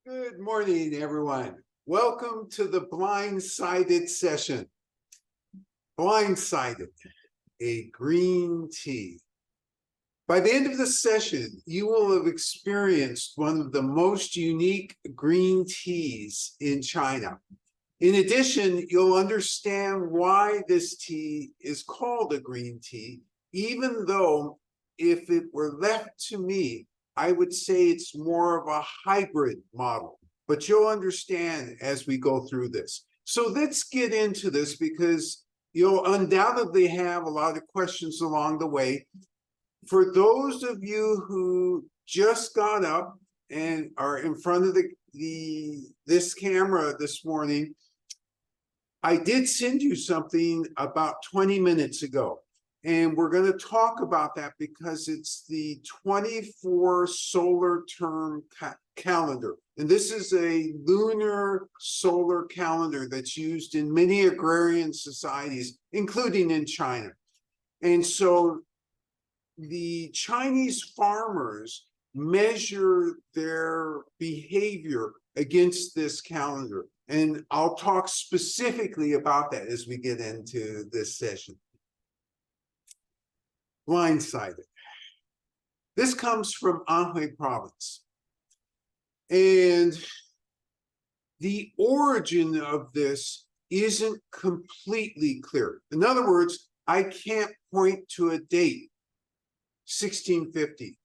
Good morning, everyone. Welcome to the Blindsided session. Blindsided, a green tea. By the end of the session, you will have experienced one of the most unique green teas in China. In addition, you'll understand why this tea is called a green tea, even though if it were left to me, I would say it's more of a hybrid model, but you'll understand as we go through this. So let's get into this because you'll undoubtedly have a lot of questions along the way. For those of you who just got up and are in front of this camera this morning, I did send you something about 20 minutes ago. And we're going to talk about that because it's the 24 solar term calendar. And this is a lunar solar calendar that's used in many agrarian societies, including in China. And so the Chinese farmers measure their behavior against this calendar. And I'll talk specifically about that as we get into this session. Blindsided. This comes from Anhui Province. And the origin of this isn't completely clear. In other words, I can't point to a date, 1650,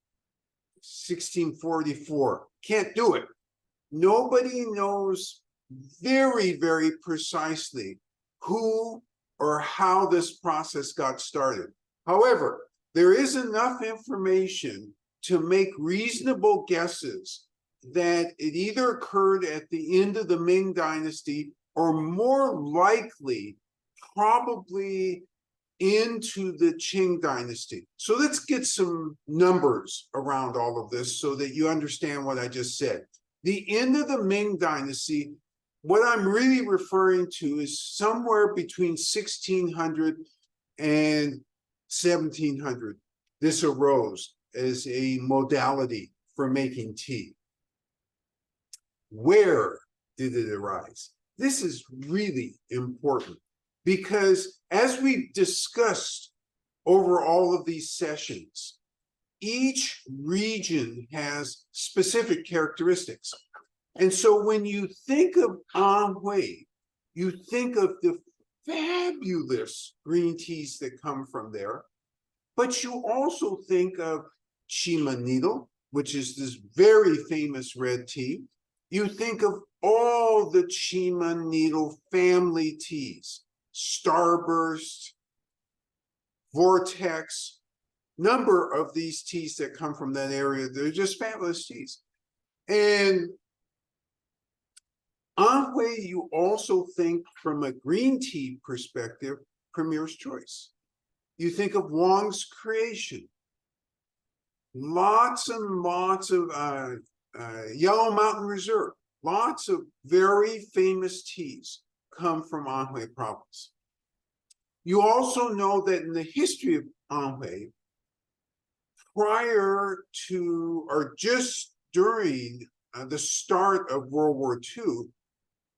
1644. Can't do it. Nobody knows very, very precisely who or how this process got started. However, there is enough information to make reasonable guesses that it either occurred at the end of the Ming Dynasty or more likely, probably into the Qing Dynasty. So let's get some numbers around all of this so that you understand what I just said. The end of the Ming Dynasty, what I'm really referring to is somewhere between 1600 and 1700, this arose as a modality for making tea. Where did it arise? This is really important because as we've discussed over all of these sessions, each region has specific characteristics. And so when you think of Anhui, you think of the fabulous green teas that come from there, but you also think of Chima Needle, which is this very famous red tea. You think of all the Chima Needle family teas, Starburst, Vortex, number of these teas that come from that area. They're just fabulous teas. And Anhui, you also think from a green tea perspective, Premier's Choice. You think of Wong's Creation. Lots and lots of Yellow Mountain Reserve. Lots of very famous teas come from Anhui Province. You also know that in the history of Anhui, prior to or just during the start of World War II,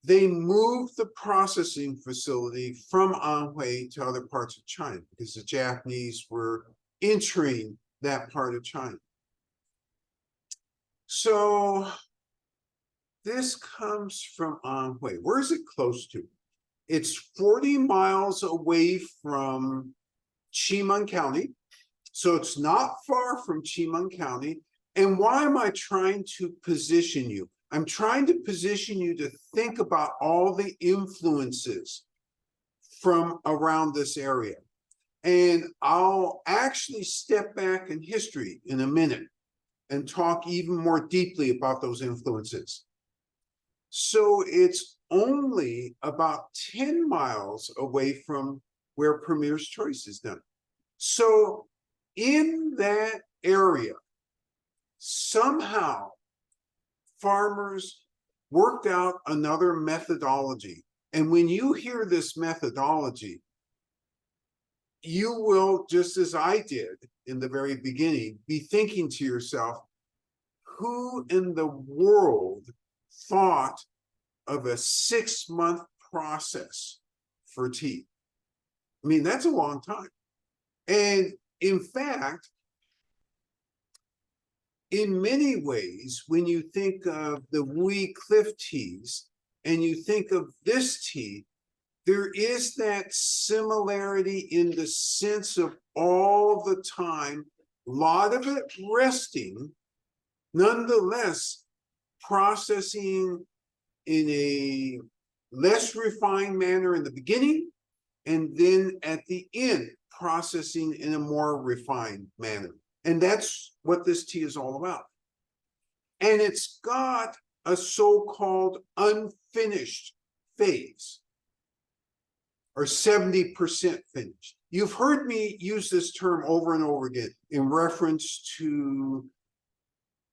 they moved the processing facility from Anhui to other parts of China because the Japanese were entering that part of China. So this comes from Anhui. Where is it close to? It's 40 miles away from Chimeng County. So it's not far from Chimeng County. And why am I trying to position you? I'm trying to position you to think about all the influences from around this area. And I'll actually step back in history in a minute and talk even more deeply about those influences. So it's only about 10 miles away from where Premier's Choice is done. So in that area, somehow farmers worked out another methodology. And when you hear this methodology, you will, just as I did in the very beginning, be thinking to yourself, who in the world thought of a 6-month process for tea. I mean, that's a long time. And in fact, in many ways, when you think of the Wee Cliff teas and you think of this tea, there is that similarity in the sense of all the time, a lot of it resting, nonetheless, processing in a less refined manner in the beginning, and then at the end, processing in a more refined manner. And that's what this tea is all about. And it's got a so-called unfinished phase, or 70% finished. You've heard me use this term over and over again in reference to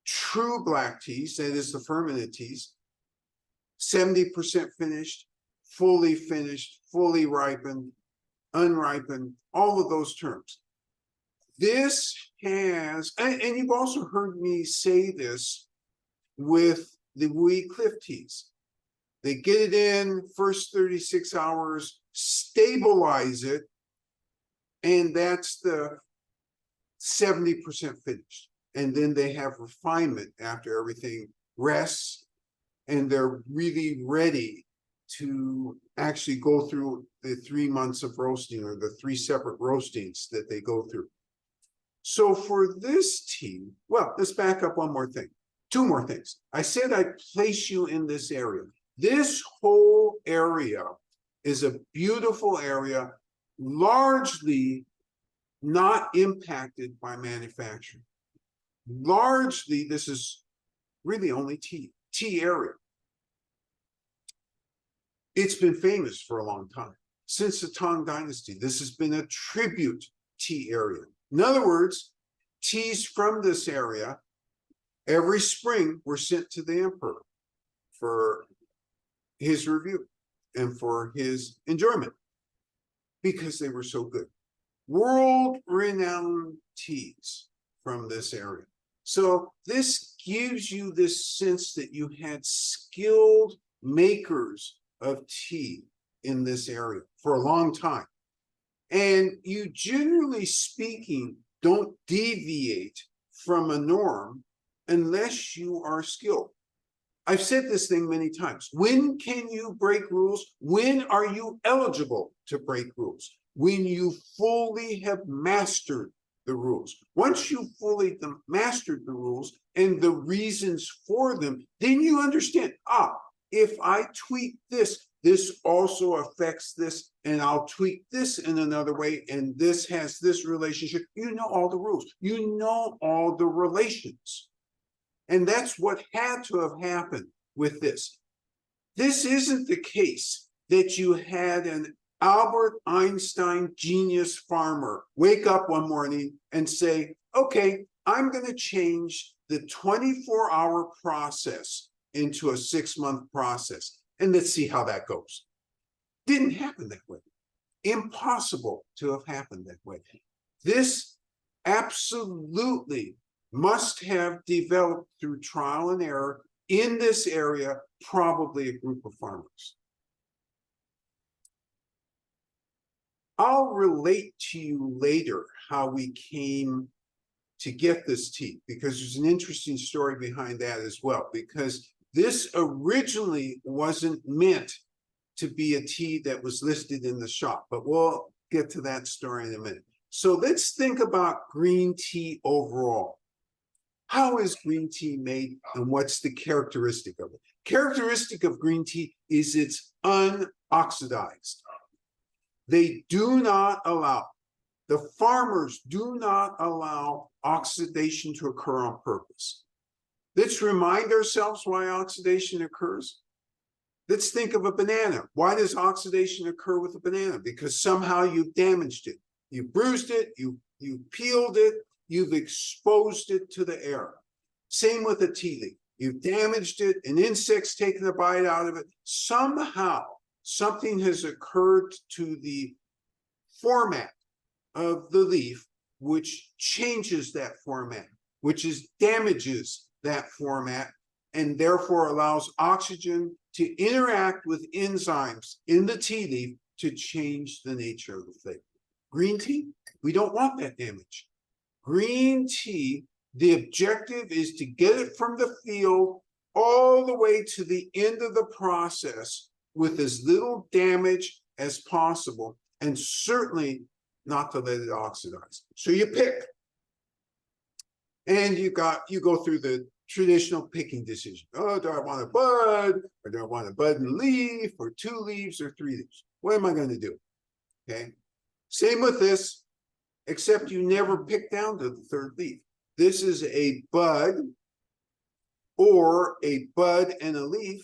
true black teas, that is the fermented teas, 70% finished, fully ripened, unripened, all of those terms. This has, and you've also heard me say this with the Wee Cliff teas. They get it in first 36 hours, stabilize it, and that's the 70% finished. And then they have refinement after everything rests, and they're really ready to actually go through the 3 months of roasting, or the 3 separate roastings that they go through. So for this tea, well, let's back up one more thing. 2 more things. I said I'd place you in this area. This whole area is a beautiful area, largely not impacted by manufacturing. Largely, this is really only tea area. It's been famous for a long time. Since the Tang Dynasty, this has been a tribute tea area. In other words, teas from this area every spring were sent to the emperor for his review and for his enjoyment because they were so good. World-renowned teas from this area. So this gives you this sense that you had skilled makers of tea in this area for a long time. And you, generally speaking, don't deviate from a norm unless you are skilled. I've said this thing many times. When can you break rules? When are you eligible to break rules? When you fully have mastered the rules. Once you fully mastered the rules and the reasons for them, then you understand, if I tweak this, this also affects this, and I'll tweak this in another way, and this has this relationship. You know all the rules. You know all the relations. And that's what had to have happened with this. This isn't the case that you had an Albert Einstein genius farmer wake up one morning and say, okay, I'm going to change the 24-hour process into a 6-month process, and let's see how that goes. Didn't happen that way. Impossible to have happened that way. This absolutely must have developed through trial and error in this area, probably a group of farmers. I'll relate to you later how we came to get this tea, because there's an interesting story behind that as well, because this originally wasn't meant to be a tea that was listed in the shop, but we'll get to that story in a minute. So let's think about green tea overall. How is green tea made, and what's the characteristic of it? Characteristic of green tea is it's unoxidized. They do not allow, the farmers do not allow oxidation to occur on purpose. Let's remind ourselves why oxidation occurs. Let's think of a banana. Why does oxidation occur with a banana? Because somehow you've damaged it. You bruised it, you peeled it, you've exposed it to the air. Same with a tea leaf. You've damaged it, an insect's taken a bite out of it. Somehow, something has occurred to the format of the leaf, which changes that format, which damages that format, and therefore allows oxygen to interact with enzymes in the tea leaf to change the nature of the flavor. Green tea, we don't want that damage. Green tea, the objective is to get it from the field all the way to the end of the process with as little damage as possible, and certainly not to let it oxidize. So you pick, and you go through the traditional picking decision. Oh, do I want a bud, or do I want a bud and leaf, or 2 leaves, or 3 leaves? What am I going to do? Okay. Same with this, except you never pick down to the 3rd leaf. This is a bud, or a bud and a leaf,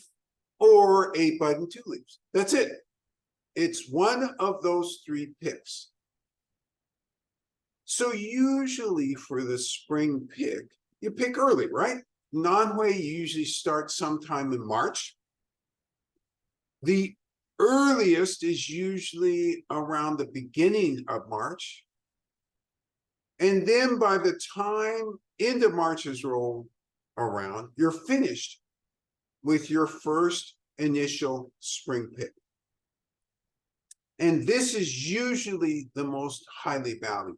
or a bud and 2 leaves. That's it. It's one of those 3 picks. So usually for the spring pick, you pick early, right? Anhui usually starts sometime in March. The earliest is usually around the beginning of March. And then by the time end of March is rolled around, you're finished with your first initial spring pick. And this is usually the most highly valued.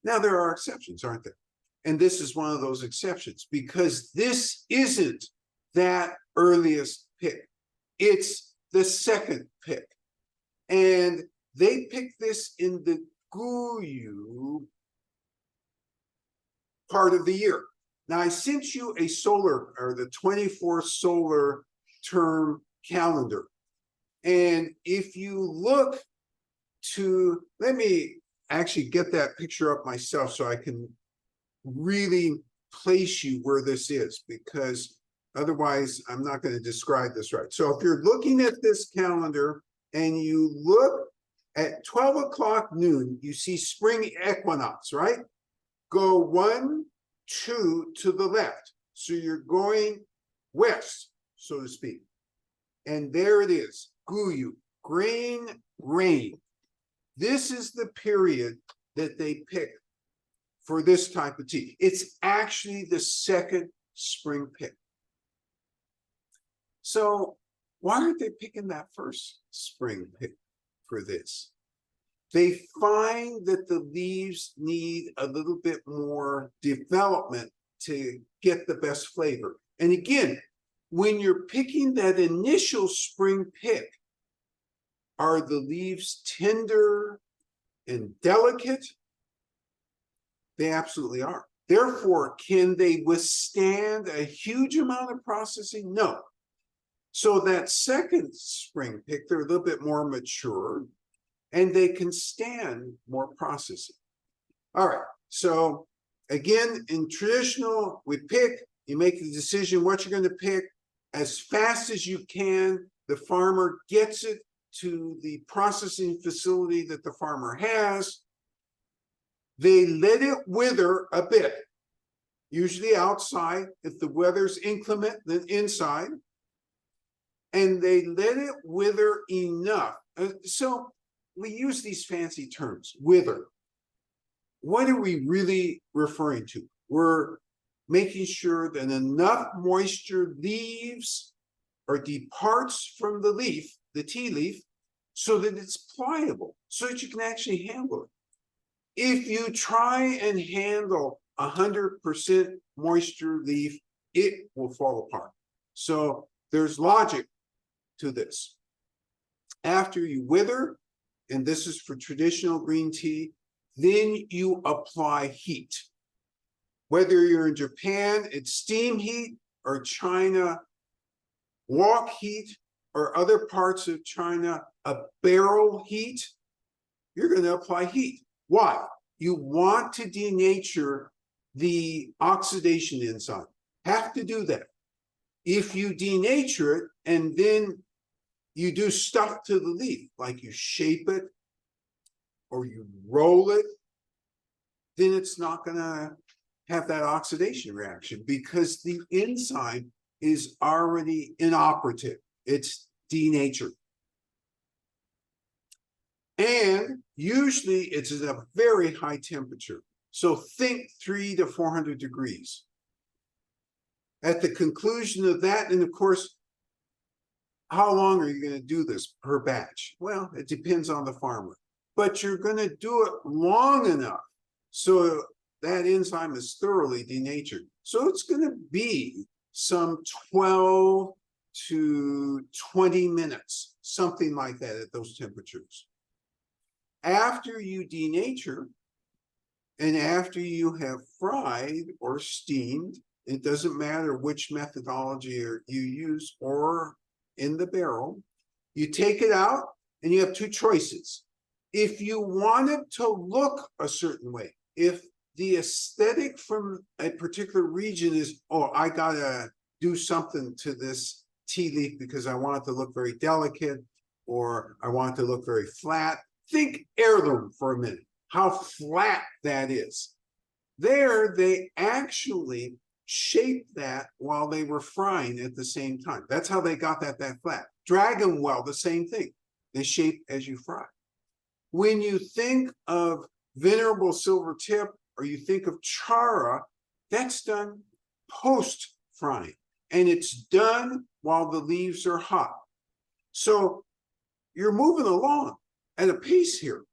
Now, there are exceptions, aren't there? And this is one of those exceptions, because this isn't that earliest pick. It's the 2nd pick. And they pick this in the Guyu part of the year. Now, I sent you a solar, or the 24 solar term calendar. And if you look to, let me actually get that picture up myself so I can really place you where this is, because otherwise I'm not going to describe this right. So if you're looking at this calendar and you look at 12 o'clock noon, you see spring equinox, right? Go 1, 2 to the left. So you're going west, so to speak. And there it is, Guyu, grain, rain. This is the period that they pick for this type of tea. It's actually the 2nd spring pick. So why aren't they picking that first spring pick for this? They find that the leaves need a little bit more development to get the best flavor. And again, when you're picking that initial spring pick, are the leaves tender and delicate? They absolutely are. Therefore, can they withstand a huge amount of processing? No. So that 2nd spring pick, they're a little bit more mature, and they can stand more processing. All right. So again, in traditional, we pick, you make the decision what you're going to pick as fast as you can. The farmer gets it to the processing facility that the farmer has. They let it wither a bit, usually outside. If the weather's inclement, then inside. And they let it wither enough. So we use these fancy terms, wither. What are we really referring to? We're making sure that enough moisture leaves or departs from the leaf, the tea leaf, so that it's pliable, so that you can actually handle it. If you try and handle 100% moisture leaf, it will fall apart. So there's logic to this. After you wither, and this is for traditional green tea, then you apply heat. Whether you're in Japan, it's steam heat, or China, wok heat, or other parts of China, a barrel heat, you're going to apply heat. Why? You want to denature the oxidation enzyme. Have to do that. If you denature it and then you do stuff to the leaf, like you shape it or you roll it, then it's not going to have that oxidation reaction because the enzyme is already inoperative. It's denatured. And usually it's at a very high temperature. So think 300 to 400 degrees. At the conclusion of that, and of course, how long are you going to do this per batch? Well, it depends on the farmer, but you're going to do it long enough so that enzyme is thoroughly denatured. So it's going to be some 12 to 20 minutes, something like that at those temperatures. After you denature, and after you have fried or steamed, it doesn't matter which methodology you use or in the barrel, you take it out and you have two choices. If you want it to look a certain way, if the aesthetic from a particular region is, oh, I gotta do something to this tea leaf because I want it to look very delicate, or I want it to look very flat. Think heirloom for a minute, how flat that is. There, they actually shaped that while they were frying at the same time. That's how they got that flat. Dragon well, the same thing. They shape as you fry. When you think of venerable silver tip, or you think of chara, that's done post frying, and it's done while the leaves are hot. So you're moving along at a pace here.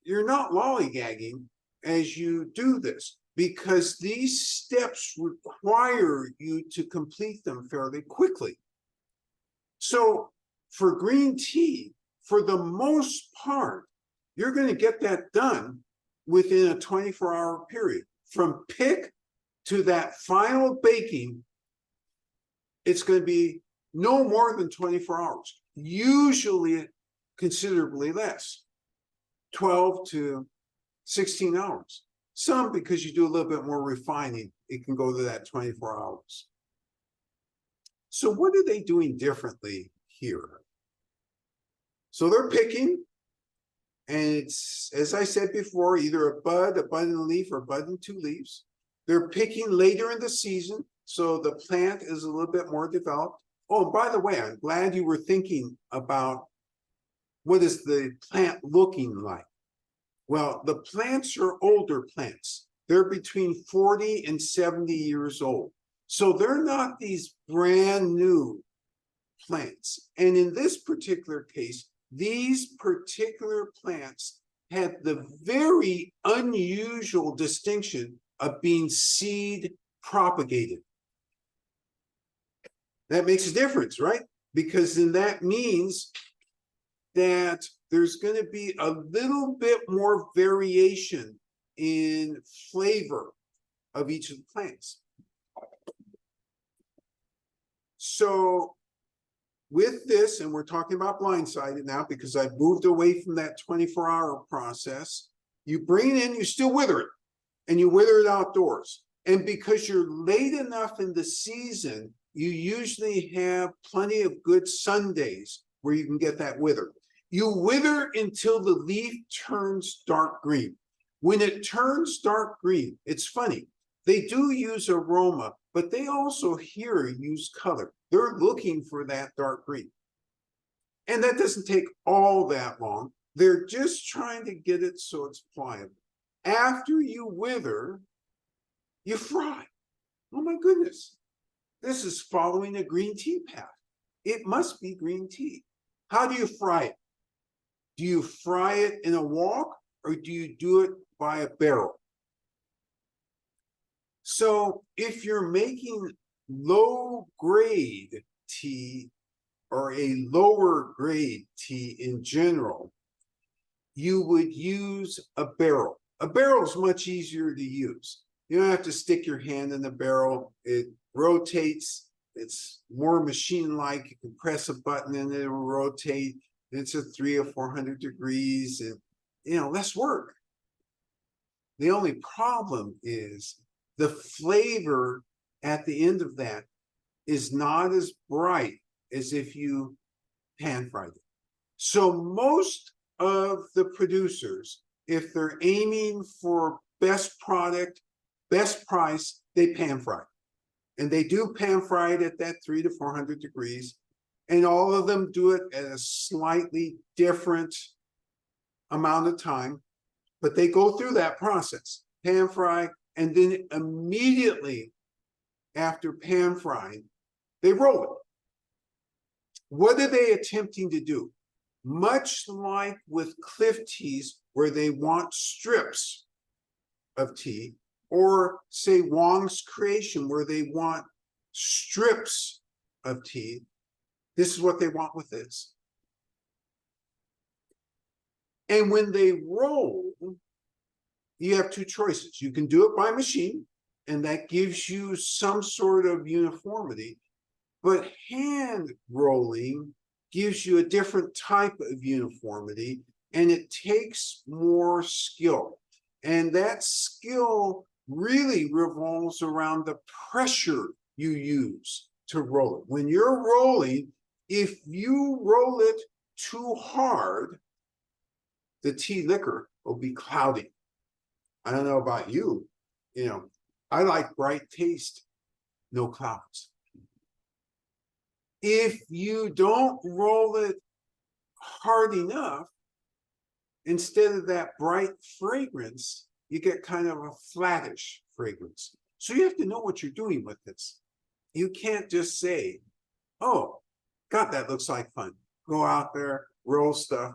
You're not lollygagging as you do this, because these steps require you to complete them fairly quickly. So for green tea, for the most part, you're going to get that done within a 24-hour period. From pick to that final baking, it's going to be no more than 24 hours, usually considerably less, 12 to 16 hours. Some, because you do a little bit more refining, it can go to that 24 hours. So what are they doing differently here? So they're picking, and it's, as I said before, either a bud in a leaf, or a bud in two leaves. They're picking later in the season, so the plant is a little bit more developed. Oh, by the way, I'm glad you were thinking about what is the plant looking like. Well, the plants are older plants. They're between 40 and 70 years old. So they're not these brand new plants. And in this particular case, these particular plants had the very unusual distinction of being seed propagated. That makes a difference, right? Because then that means that there's going to be a little bit more variation in flavor of each of the plants. So with this, and we're talking about blindsided now because I've moved away from that 24-hour process, you bring it in, you still wither it, and you wither it outdoors. And because you're late enough in the season, you usually have plenty of good sun days where you can get that wither. You wither until the leaf turns dark green. When it turns dark green, it's funny. They do use aroma, but they also here use color. They're looking for that dark green. And that doesn't take all that long. They're just trying to get it so it's pliable. After you wither, you fry. Oh my goodness. This is following a green tea path. It must be green tea. How do you fry it? Do you fry it in a wok, or do you do it by a barrel? So if you're making low grade tea, or a lower grade tea in general, you would use a barrel. A barrel is much easier to use. You don't have to stick your hand in the barrel. It rotates. It's more machine-like. You can press a button and it will rotate. It's at 300 or 400 degrees, and less work. The only problem is the flavor at the end of that is not as bright as if you pan fried it. So most of the producers, if they're aiming for best product, best price, they pan fry it. And they do pan fry it at that 300 to 400 degrees. And all of them do it at a slightly different amount of time, but they go through that process, pan fry, and then immediately after pan frying, they roll it. What are they attempting to do? Much like with cliff teas, where they want strips of tea, or say Wong's Creation, where they want strips of tea, this is what they want with this. And when they roll, you have two choices. You can do it by machine, and that gives you some sort of uniformity. But hand rolling gives you a different type of uniformity, and it takes more skill. And that skill really revolves around the pressure you use to roll it. When you're rolling, if you roll it too hard, the tea liquor will be cloudy. I don't know about you, I like bright taste, no clouds. If you don't roll it hard enough, instead of that bright fragrance, you get kind of a flattish fragrance. So you have to know what you're doing with this. You can't just say, oh, God, that looks like fun. Go out there, roll stuff.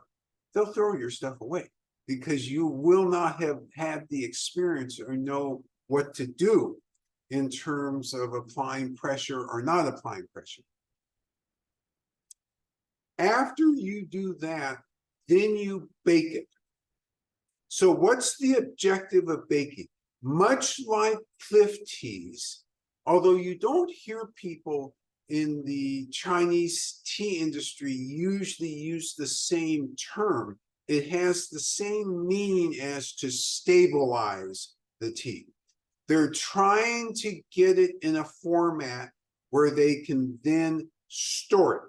They'll throw your stuff away because you will not have had the experience or know what to do in terms of applying pressure or not applying pressure. After you do that, then you bake it. So what's the objective of baking? Much like cliff teas, although you don't hear people in the Chinese tea industry usually use the same term, it has the same meaning as to stabilize the tea. They're trying to get it in a format where they can then store it,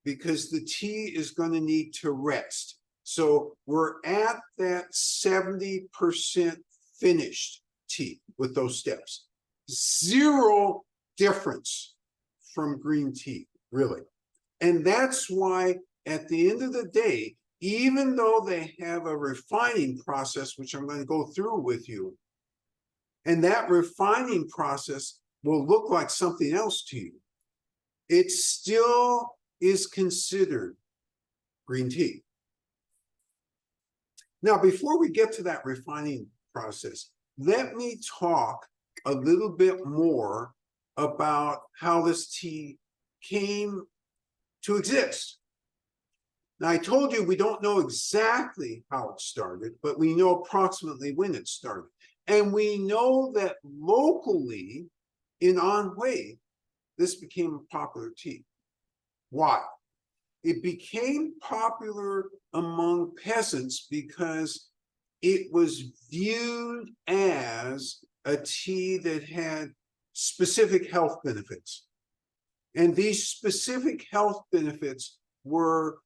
because the tea is going to need to rest. So we're at that 70% finished tea with those steps. Zero difference from green tea, really. And that's why at the end of the day, even though they have a refining process, which I'm going to go through with you, and that refining process will look like something else to you, it still is considered green tea. Now, before we get to that refining process, let me talk a little bit more about how this tea came to exist. Now, I told you we don't know exactly how it started, but we know approximately when it started. And we know that locally in Anhui, this became a popular tea. Why? It became popular among peasants because it was viewed as a tea that had specific health benefits. And these specific health benefits were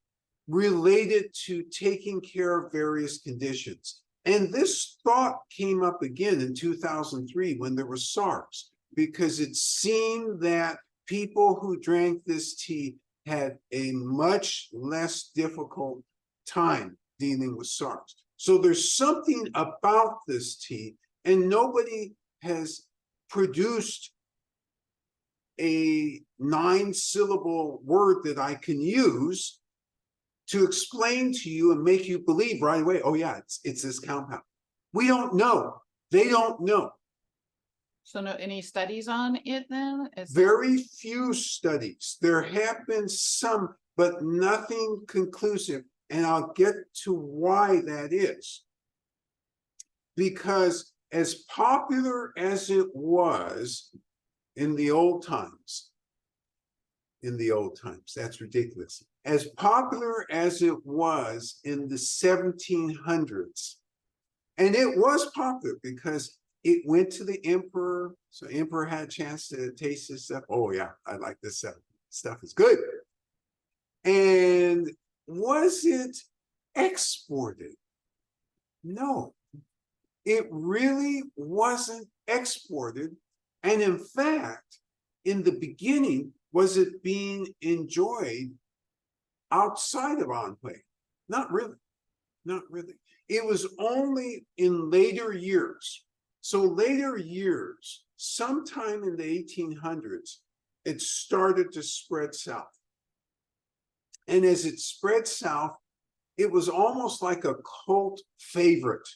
related to taking care of various conditions. And this thought came up again in 2003 when there was SARS, because it seemed that people who drank this tea had a much less difficult time dealing with SARS. So there's something about this tea, and nobody has produced a 9-syllable word that I can use to explain to you and make you believe right away, oh yeah, it's this compound. We don't know. They don't know. So no, any studies on it then? Very few studies. There have been some, but nothing conclusive. And I'll get to why that is. Because as popular as it was in the old times, that's ridiculous. As popular as it was in the 1700s, and it was popular because it went to the emperor, so emperor had a chance to taste this stuff. Oh yeah, I like this stuff. Stuff is good. And was it exported? No, it really wasn't exported. And in fact, in the beginning, was it being enjoyed outside of Anhui? Not really, not really. It was only in later years. So later years, sometime in the 1800s, it started to spread south. And as it spread south, it was almost like a cult favorite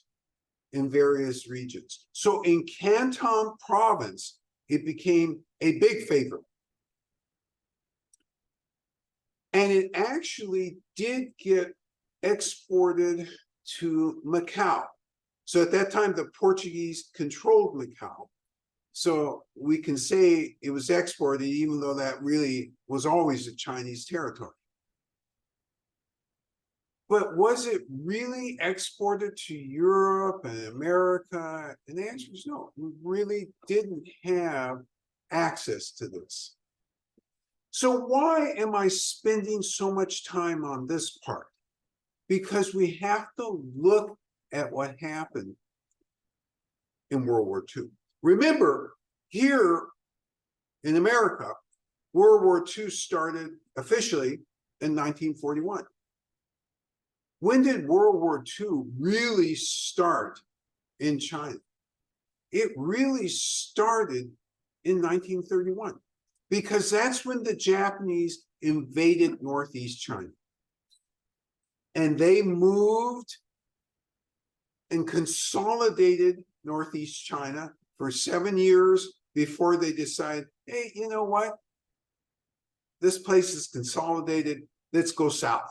in various regions. So in Canton Province, it became a big favorite. And it actually did get exported to Macau. So at that time, the Portuguese controlled Macau. So we can say it was exported, even though that really was always a Chinese territory. But was it really exported to Europe and America? And the answer is no. We really didn't have access to this. So why am I spending so much time on this part? Because we have to look at what happened in World War II. Remember, here in America, World War II started officially in 1941. When did World War II really start in China? It really started in 1931, because that's when the Japanese invaded Northeast China. And they moved and consolidated Northeast China for 7 years before they decided, hey, you know what? This place is consolidated. Let's go south.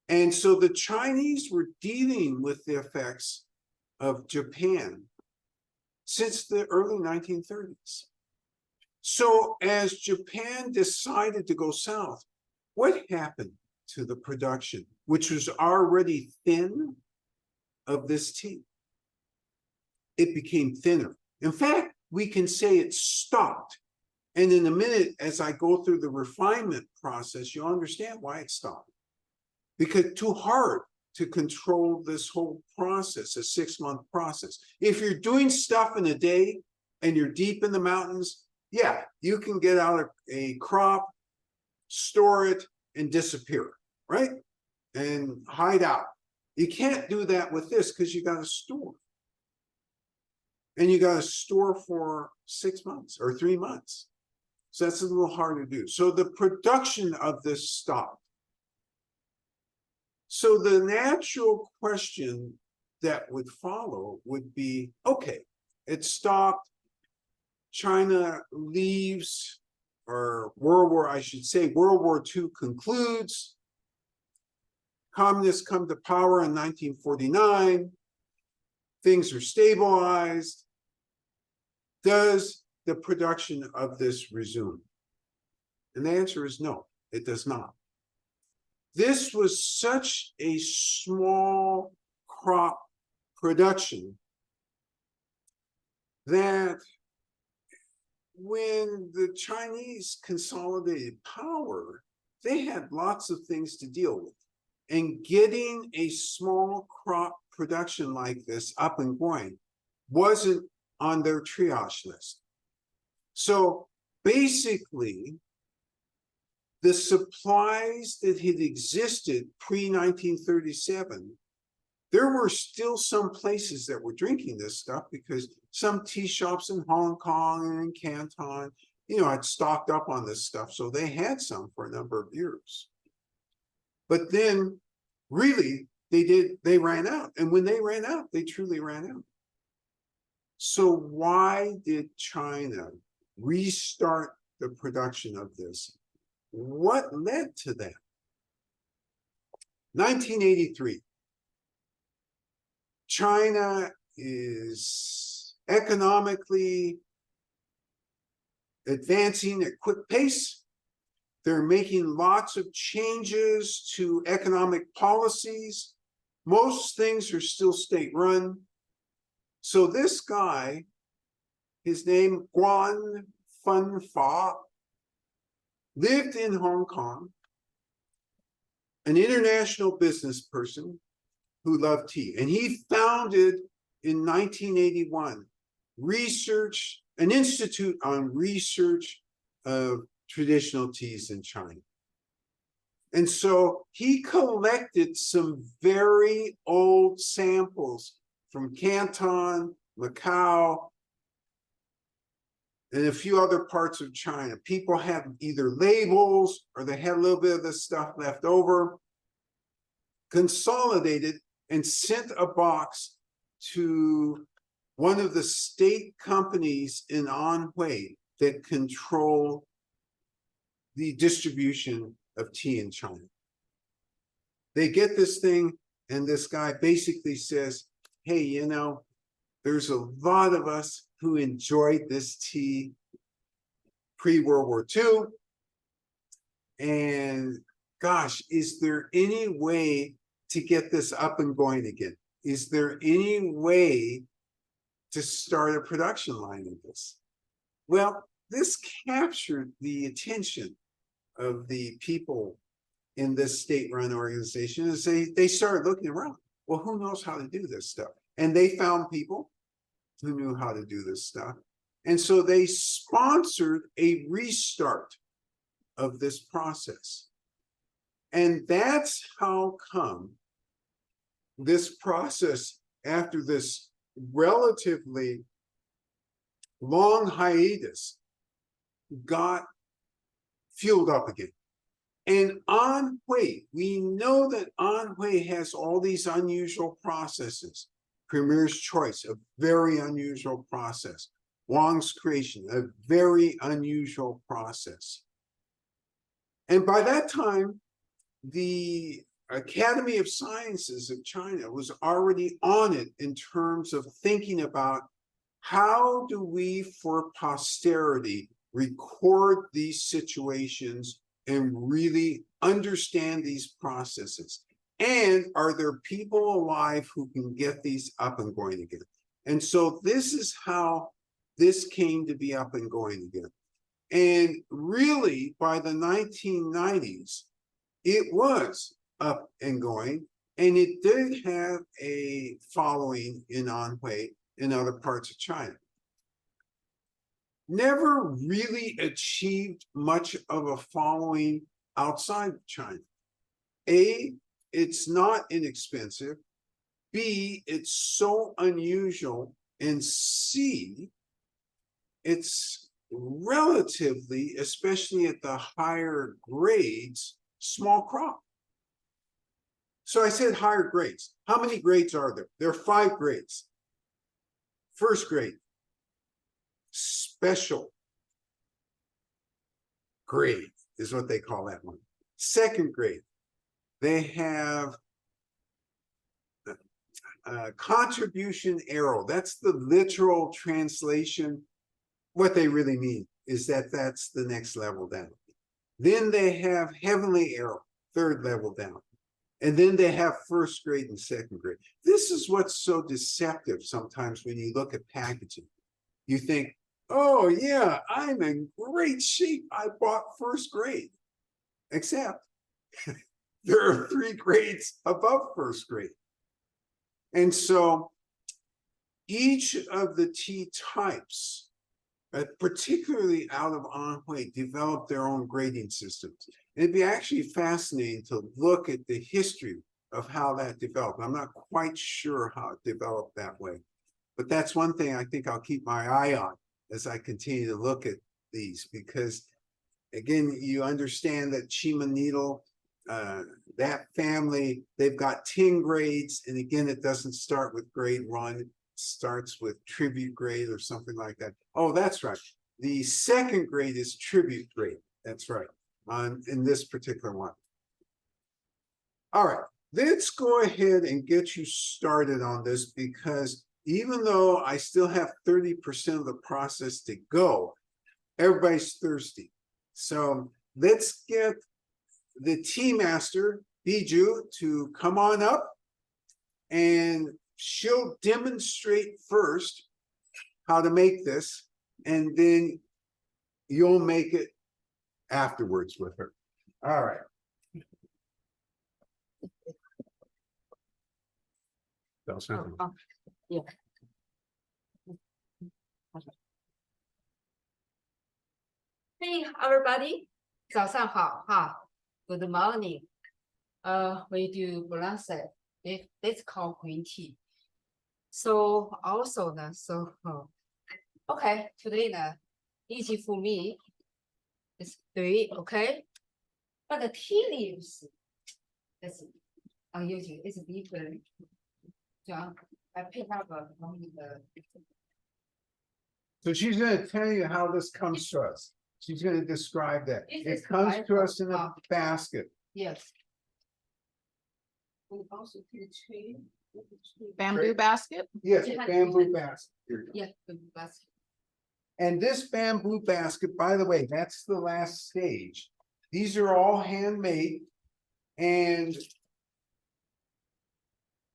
And so the Chinese were dealing with the effects of Japan since the early 1930s. So as Japan decided to go south, what happened to the production, which was already thin, of this tea? It became thinner. In fact, we can say it stopped. And in a minute, as I go through the refinement process, you'll understand why it stopped. Because too hard to control this whole process, a 6-month process. If you're doing stuff in a day and you're deep in the mountains, yeah, you can get out a crop, store it, and disappear, right? And hide out. You can't do that with this because you got to store. And you got to store for 6 months or 3 months. So that's a little hard to do. So the production of this stopped. So the natural question that would follow would be, okay, it stopped. China leaves, or World War II concludes. Communists come to power in 1949. Things are stabilized. Does the production of this resume? And the answer is no, it does not. This was such a small crop production that when the Chinese consolidated power, they had lots of things to deal with. And getting a small crop production like this up and going wasn't on their triage list. So basically, the supplies that had existed pre-1937, there were still some places that were drinking this stuff because some tea shops in Hong Kong and in Canton, had stocked up on this stuff. So they had some for a number of years. But then really they ran out. And when they ran out, they truly ran out. So why did China restart the production of this? What led to that? 1983. China is economically advancing at quick pace. They're making lots of changes to economic policies. Most things are still state-run. So this guy, his name Guan Fenfa, lived in Hong Kong, an international business person who loved tea. And he founded in 1981 an institute on research of traditional teas in China. And so he collected some very old samples from Canton, Macau, and a few other parts of China, people have either labels or they had a little bit of this stuff left over, consolidated and sent a box to one of the state companies in Anhui that control the distribution of tea in China. They get this thing, and this guy basically says, hey, you know, there's a lot of us who enjoyed this tea pre-World War II. And gosh, is there any way to get this up and going again? Is there any way to start a production line of this? Well, this captured the attention of the people in this state-run organization, and they started looking around. Well, who knows how to do this stuff? And they found people who knew how to do this stuff. And so they sponsored a restart of this process. And that's how come this process, after this relatively long hiatus, got fueled up again. And Anhui, we know that Anhui has all these unusual processes. Premier's Choice, a very unusual process. Wang's Creation, a very unusual process. And by that time, the Academy of Sciences of China was already on it in terms of thinking about how do we, for posterity, record these situations and really understand these processes. And are there people alive who can get these up and going again? And so this is how this came to be up and going again. And really, by the 1990s, it was up and going, and it did have a following in Anhui in other parts of China. Never really achieved much of a following outside of China. A, it's not inexpensive. B, it's so unusual. And C, it's relatively, especially at the higher grades, small crop. So I said higher grades. How many grades are there? There are 5 grades. First grade, special grade is what they call that one. Second grade, they have contribution arrow. That's the literal translation. What they really mean is that that's the next level down. Then they have heavenly arrow, 3rd level down. And then they have first grade and second grade. This is what's so deceptive sometimes when you look at packaging. You think, oh yeah, I'm in great shape. I bought first grade. Except there are 3 grades above first grade. And so each of the tea types, particularly out of Anhui, developed their own grading systems. It'd be actually fascinating to look at the history of how that developed. I'm not quite sure how it developed that way, but that's one thing I think I'll keep my eye on as I continue to look at these, because again, you understand that Chima needle, that family, they've got 10 grades. And again, it doesn't start with grade 1. It starts with tribute grade or something like that. Oh, that's right. The second grade is tribute grade. That's right. In this particular one. All right, let's go ahead and get you started on this, because even though I still have 30% of the process to go, everybody's thirsty. So let's get the tea master, Biju, to come on up, and she'll demonstrate first how to make this, and then you'll make it afterwards with her. All right. Yeah. Hey everybody, 早上好哈. Good morning. We do Blindsided. It's called green tea. So also okay, today easy for me. It's 3, okay? But the tea leaves, that's unusual, it's different. So I pick up from the. So she's gonna tell you how this comes to us. She's gonna describe that. This It is comes to live us in a oak. basket. Yes. We also put a tree. Bamboo Great. basket? Yes, It has bamboo to- basket. Here you go. Yeah, the basket. And this bamboo basket, by the way, that's the last stage. These are all handmade. And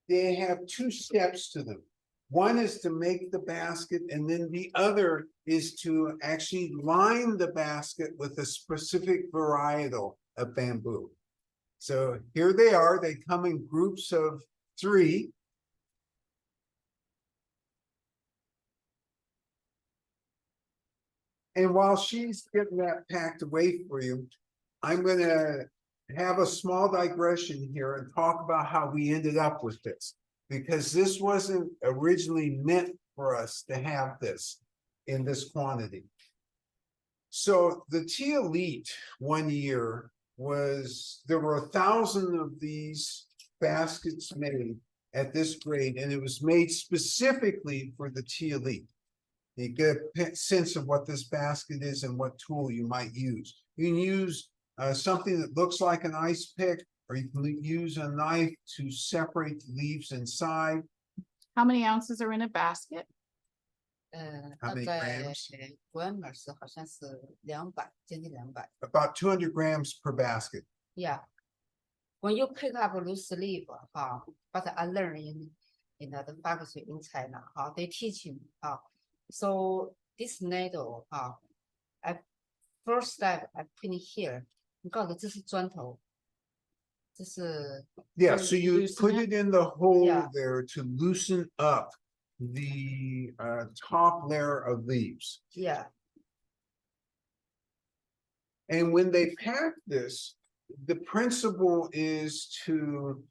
they have 2 steps to them. One is to make the basket, and then the other is to actually line the basket with a specific varietal of bamboo. So here they are, they come in groups of 3. And while she's getting that packed away for you, I'm gonna have a small digression here and talk about how we ended up with this. Because this wasn't originally meant for us to have this in this quantity. So the tea elite one year there were 1,000 of these baskets made at this grade, and it was made specifically for the tea elite. You get a sense of what this basket is and what tool you might use. You can use something that looks like an ice pick, or you can use a knife to separate the leaves inside. How many ounces are in a basket? How many grams? Grammars 好像是200，将近200。 About 200 grams per basket. Yeah. When you pick up loose leaf, but I learned in the factory in China, they teach you, so this needle, first step I put it here. 你告诉这是砖头，这是 Yeah, So so you loosen put it? it in the hole Yeah. there to loosen up the top layer of leaves. yeah. And when they pack this, the principle is to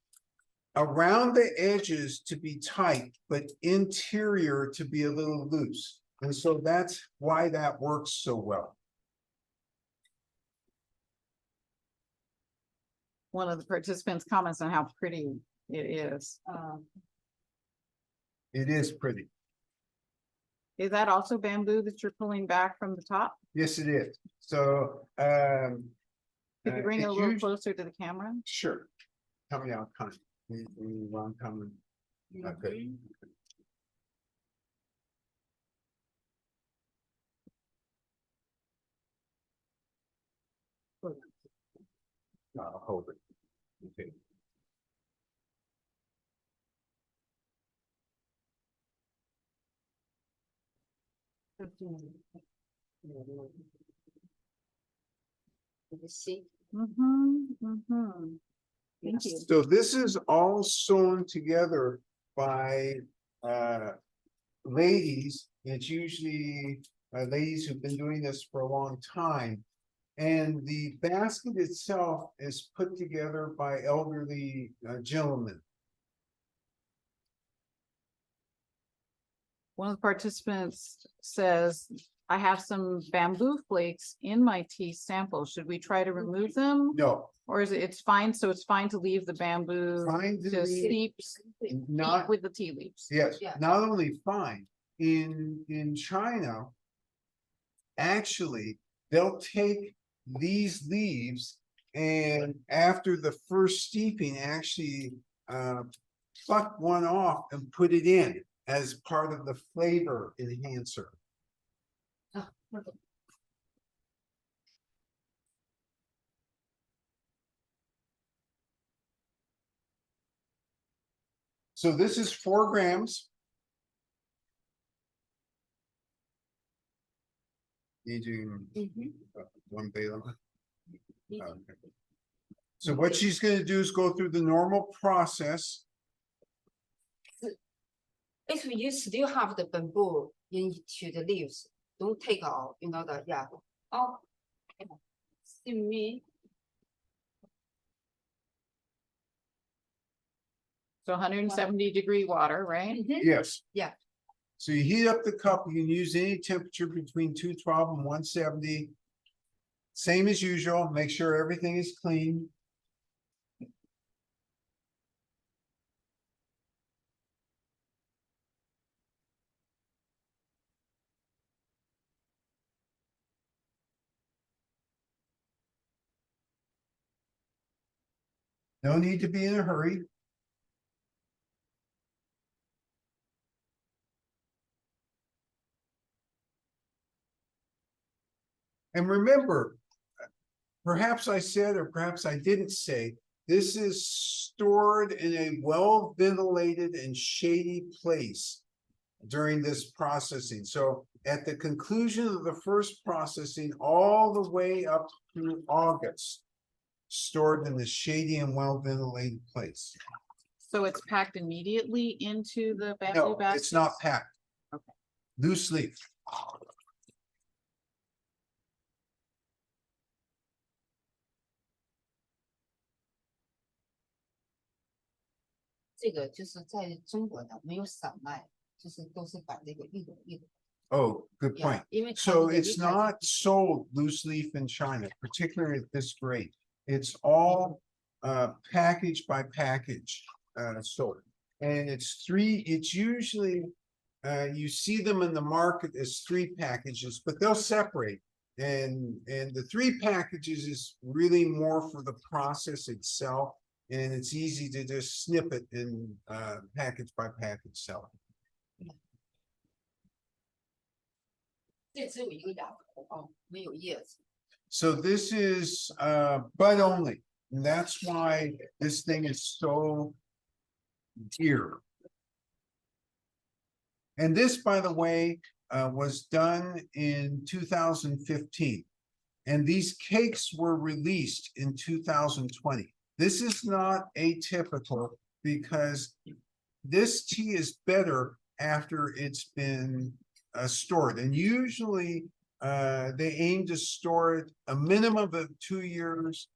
around the edges to be tight, but interior to be a little loose. And so that's why that works so well. One of the participants comments on how pretty it is. It is pretty. Is that also bamboo that you're pulling back from the top? Yes, it is. So, Could you bring it a it's little usu- closer to the camera? Sure. Coming out, coming. I'm coming. Okay. I'll hold it. Okay. You see, Thank you. So this is all sewn together by ladies. It's usually ladies who've been doing this for a long time. And the basket itself is put together by elderly gentlemen. One of the participants says, I have some bamboo flakes in my tea sample. Should we try to remove them? No, Or is it's fine, so it's fine to leave the bamboo fine to to leave- steep not, with the tea leaves? yes, Yeah. not only fine, in China, actually, they'll take these leaves and after the first steeping, actually pluck one off and put it in as part of the flavor enhancer. perfect. So this is 4 grams. Need you one bale. Okay. So what she's gonna do is go through the normal process. If you still have the bamboo into the leaves, don't take out, yeah. Oh. See me, So 170-degree water, right? Yes. Yeah. So you heat up the cup, you can use any temperature between 212 and 170. Same as usual, make sure everything is clean. No need to be in a hurry. And remember, perhaps I said, or perhaps I didn't say, this is stored in a well-ventilated and shady place during this processing. So at the conclusion of the first processing, all the way up through August, stored in the shady and well-ventilated place. So it's packed immediately into the bamboo No, basket? it's not packed. Okay. Loose leaf. 这个就是在中国的没有散卖，就是都是把这个一种一种。 Oh, good point. Yeah, 因为它 So 这个 it's 离开 not sold loose leaf in China, particularly at this rate. It's all package by package sold. And it's usually you see them in the market as 3 packages, but they'll separate. And the 3 packages is really more for the process itself. And it's easy to just snip it and package by package sell it. 这只有一个芽头哦，没有叶子。 So this is bud only, and that's why this thing is so dear. And this, by the way, was done in 2015. And these cakes were released in 2020. This is not atypical because this tea is better after it's been stored. And usually they aim to store it a minimum of 2 years.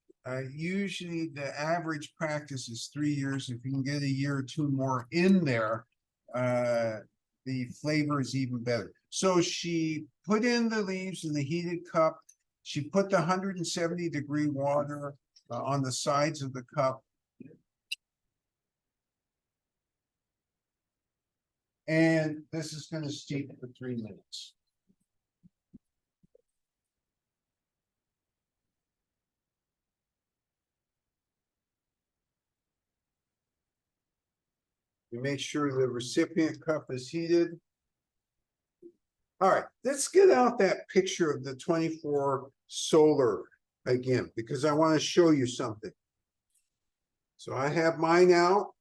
Usually the average practice is 3 years. If you can get a year or 2 more in there, the flavor is even better. So she put in the leaves in the heated cup. She put the 170-degree water on the sides of the cup. And this is going to steep for 3 minutes. You make sure the recipient cup is heated. All right, let's get out that picture of the 24 solar again, because I want to show you something. So I have mine out.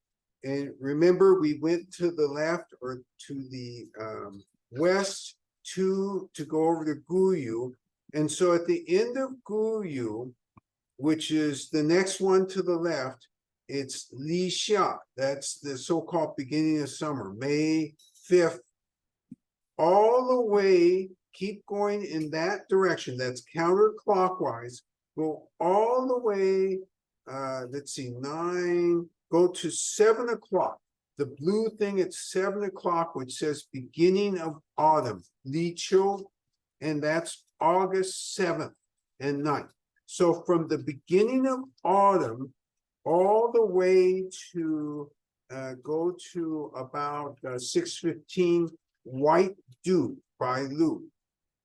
And remember, we went to the left or to the west to go over to Guyu. And so at the end of Guyu, which is the next one to the left, it's Li Xia. That's the so-called beginning of summer, May 5th. All the way, keep going in that direction. That's counterclockwise. Go all the way, let's see, 9, go to 7 o'clock. The blue thing at 7 o'clock, which says beginning of autumn, Li Qiu, and that's August 7th and 9th. So from the beginning of autumn all the way to go to about 6:15, White Dew by Lu.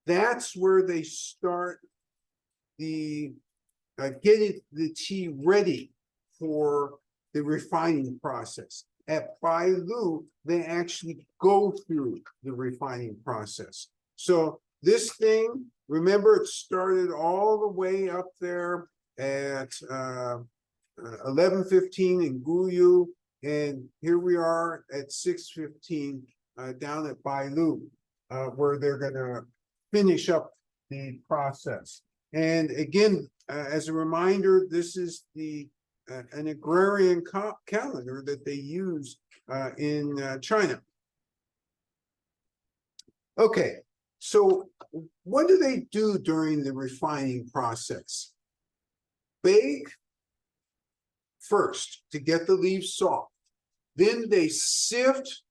That's where they start the getting the tea ready for the refining process. At Bailu, they actually go through the refining process. So this thing, remember, it started all the way up there at 11:15 in Guyu, and here we are at 6:15 down at Bailu, where they're going to finish up the process. And again, as a reminder, this is the an agrarian calendar that they use in China. Okay, so what do they do during the refining process? Bake first to get the leaves soft. Then they sift,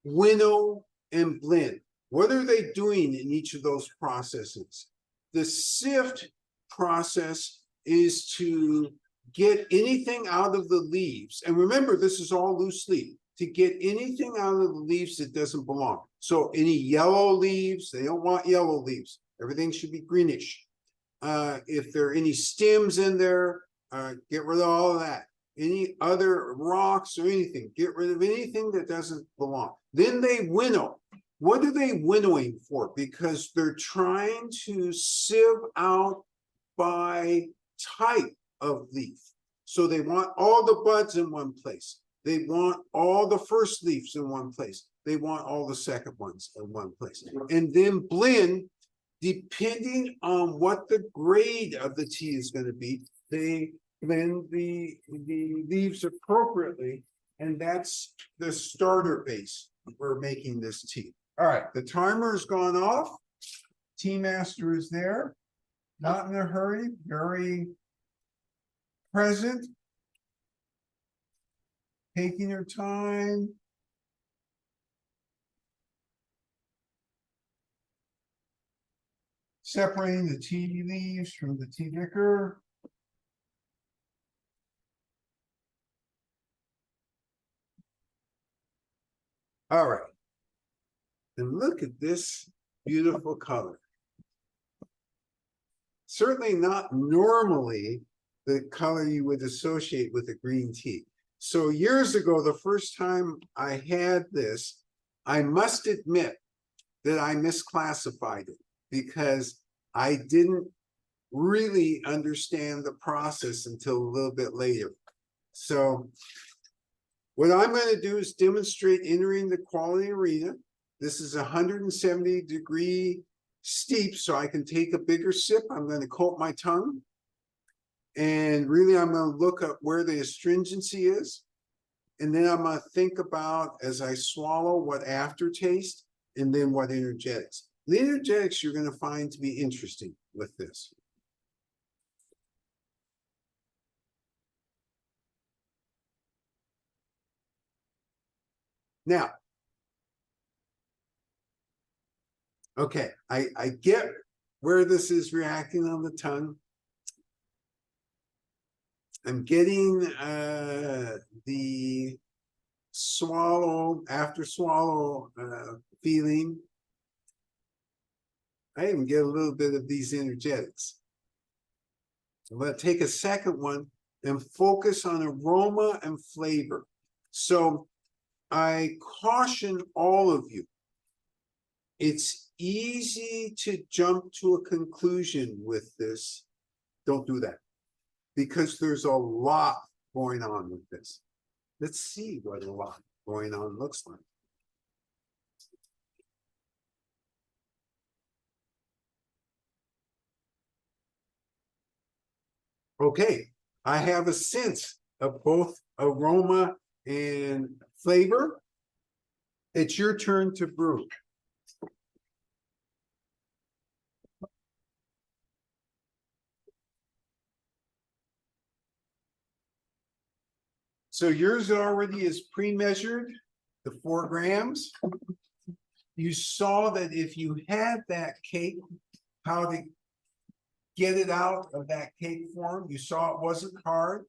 winnow, and blend. What are they doing in each of those processes? The sift process is to get anything out of the leaves. And remember, this is all loose leaf. To get anything out of the leaves that doesn't belong. So any yellow leaves, they don't want yellow leaves. Everything should be greenish. If there are any stems in there, get rid of all of that. Any other rocks or anything, get rid of anything that doesn't belong. Then they winnow. What are they winnowing for? Because they're trying to sieve out by type of leaf. So they want all the buds in one place. They want all the first leaves in one place. They want all the second ones in one place. And then blend, depending on what the grade of the tea is going to be, they blend the leaves appropriately. And that's the starter base for making this tea. All right, the timer has gone off. Tea master is there. Not in a hurry, very present. Taking her time. Separating the tea leaves from the tea liquor. All right. And look at this beautiful color. Certainly not normally the color you would associate with a green tea. So years ago, the first time I had this, I must admit that I misclassified it because I didn't really understand the process until a little bit later. So what I'm going to do is demonstrate entering the quality arena. This is 170-degree steep, so I can take a bigger sip. I'm going to coat my tongue. And really, I'm going to look at where the astringency is. And then I'm going to think about, as I swallow, what aftertaste, and then what energetics. The energetics you're going to find to be interesting with this. Now, okay, I get where this is reacting on the tongue. I'm getting the swallow, after swallow feeling. I even get a little bit of these energetics. I'm going to take a second one and focus on aroma and flavor. So I caution all of you. It's easy to jump to a conclusion with this. Don't do that, because there's a lot going on with this. Let's see what a lot going on looks like. Okay, I have a sense of both aroma and flavor. It's your turn to brew. So yours already is pre-measured, the 4 grams. You saw that if you had that cake, how to get it out of that cake form. You saw it wasn't hard.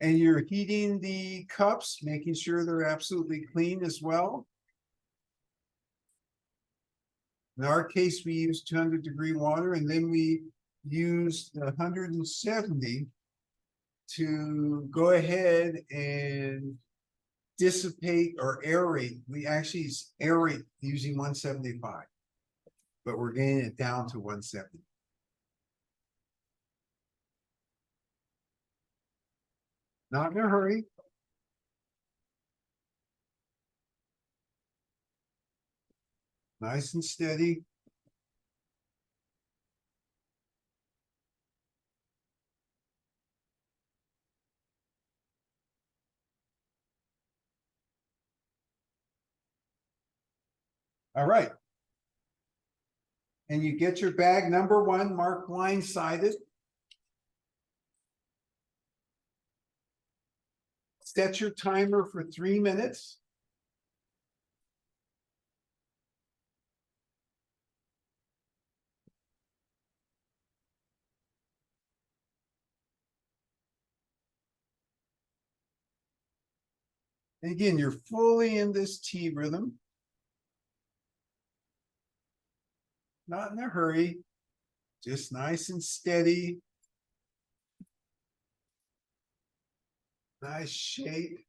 And you're heating the cups, making sure they're absolutely clean as well. In our case, we used 200-degree water, and then we used 170 to go ahead and dissipate or aerate. We actually aerate using 175, but we're getting it down to 170. Not in a hurry. Nice and steady. All right, And you get your bag number 1 marked blindsided. Set your timer for 3 minutes. And again, you're fully in this tea rhythm. Not in a hurry, just nice and steady. Nice shape.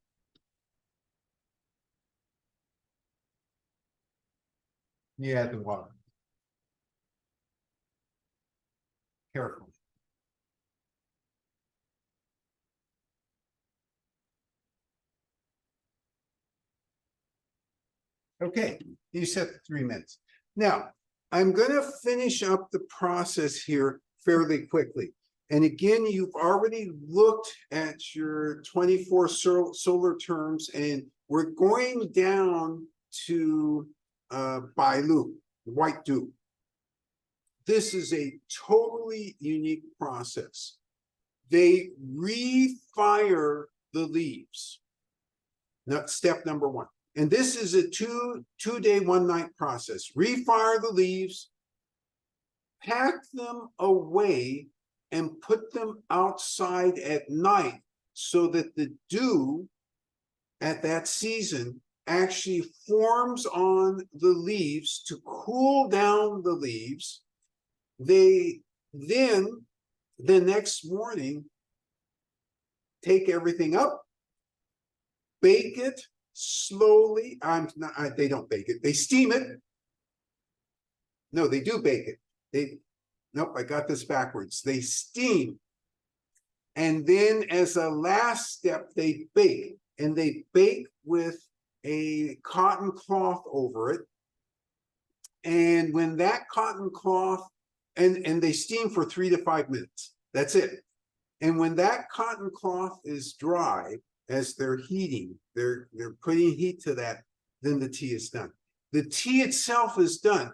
You add the water. Careful. Okay, you set the 3 minutes. Now, I'm going to finish up the process here fairly quickly. And again, you've already looked at your 24 solar terms, and we're going down to Bailu, white dew. This is a totally unique process. They refire the leaves. Step number 1. And this is a two-day, one-night process. Refire the leaves, pack them away, and put them outside at night so that the dew at that season actually forms on the leaves to cool down the leaves. They then, the next morning, take everything up, bake it slowly. They don't bake it, they steam it. No, they do bake it. Nope, I got this backwards. They steam. And then as a last step, they bake. And they bake with a cotton cloth over it. And when that cotton cloth, and they steam for 3 to 5 minutes. That's it. And when that cotton cloth is dry, as they're heating, they're putting heat to that, then the tea is done. The tea itself is done.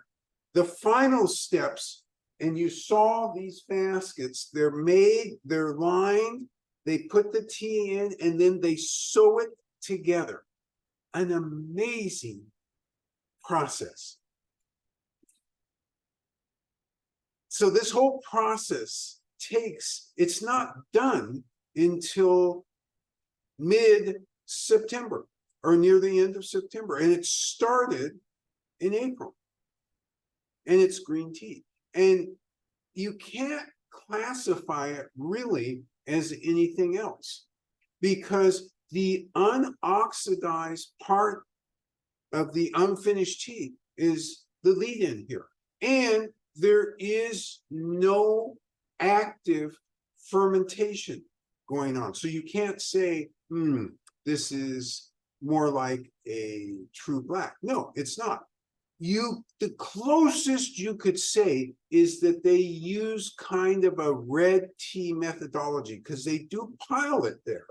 The final steps, and you saw these baskets, they're made, they're lined, they put the tea in, and then they sew it together. An amazing process. So this whole process it's not done until mid-September or near the end of September. And it started in April. And it's green tea. And you can't classify it really as anything else, because the unoxidized part of the unfinished tea is the lead-in here. And there is no active fermentation going on. So you can't say, this is more like a true black. No, it's not. The closest you could say is that they use kind of a red tea methodology, because they do pile it there.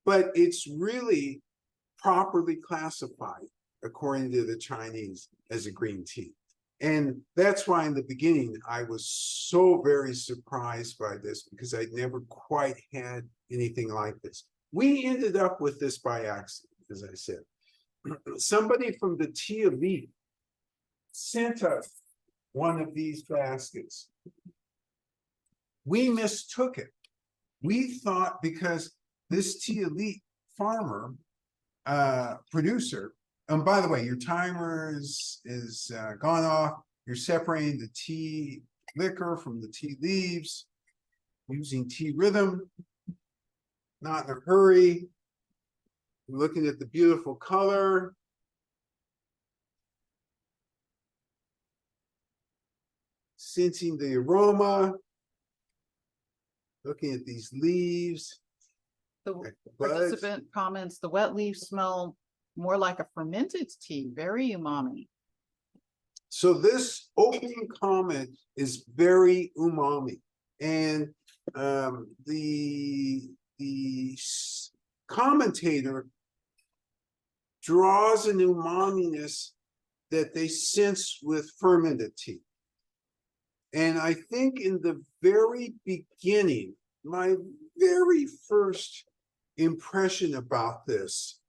But it's really properly classified, according to the Chinese, as a green tea. And that's why in the beginning, I was so very surprised by this, because I'd never quite had anything like this. We ended up with this by accident, as I said. Somebody from the Tea Elite sent us one of these baskets. We mistook it. We thought, because this Tea Elite farmer, producer, and by the way, your timer is gone off. You're separating the tea liquor from the tea leaves, using tea rhythm, not in a hurry, looking at the beautiful color. Sensing the aroma, looking at these leaves. The participant comments, the wet leaves smell more like a fermented tea, very umami. So this opening comment is very umami. And the commentator draws an umaminess that they sense with fermented tea. And I think in the very beginning, my very first impression about this,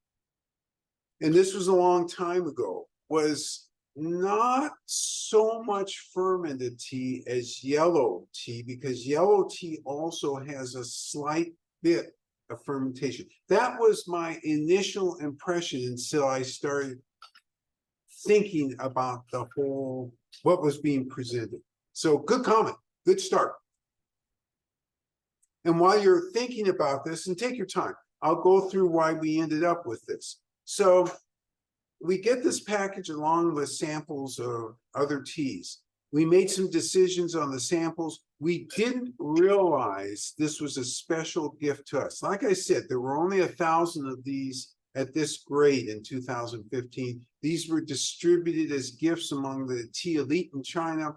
and this was a long time ago, was not so much fermented tea as yellow tea, because yellow tea also has a slight bit of fermentation. That was my initial impression until I started thinking about the whole, what was being presented. So good comment, good start. And while you're thinking about this, and take your time, I'll go through why we ended up with this. So we get this package along with samples of other teas. We made some decisions on the samples. We didn't realize this was a special gift to us. Like I said, there were only 1,000 of these at this grade in 2015. These were distributed as gifts among the tea elite in China.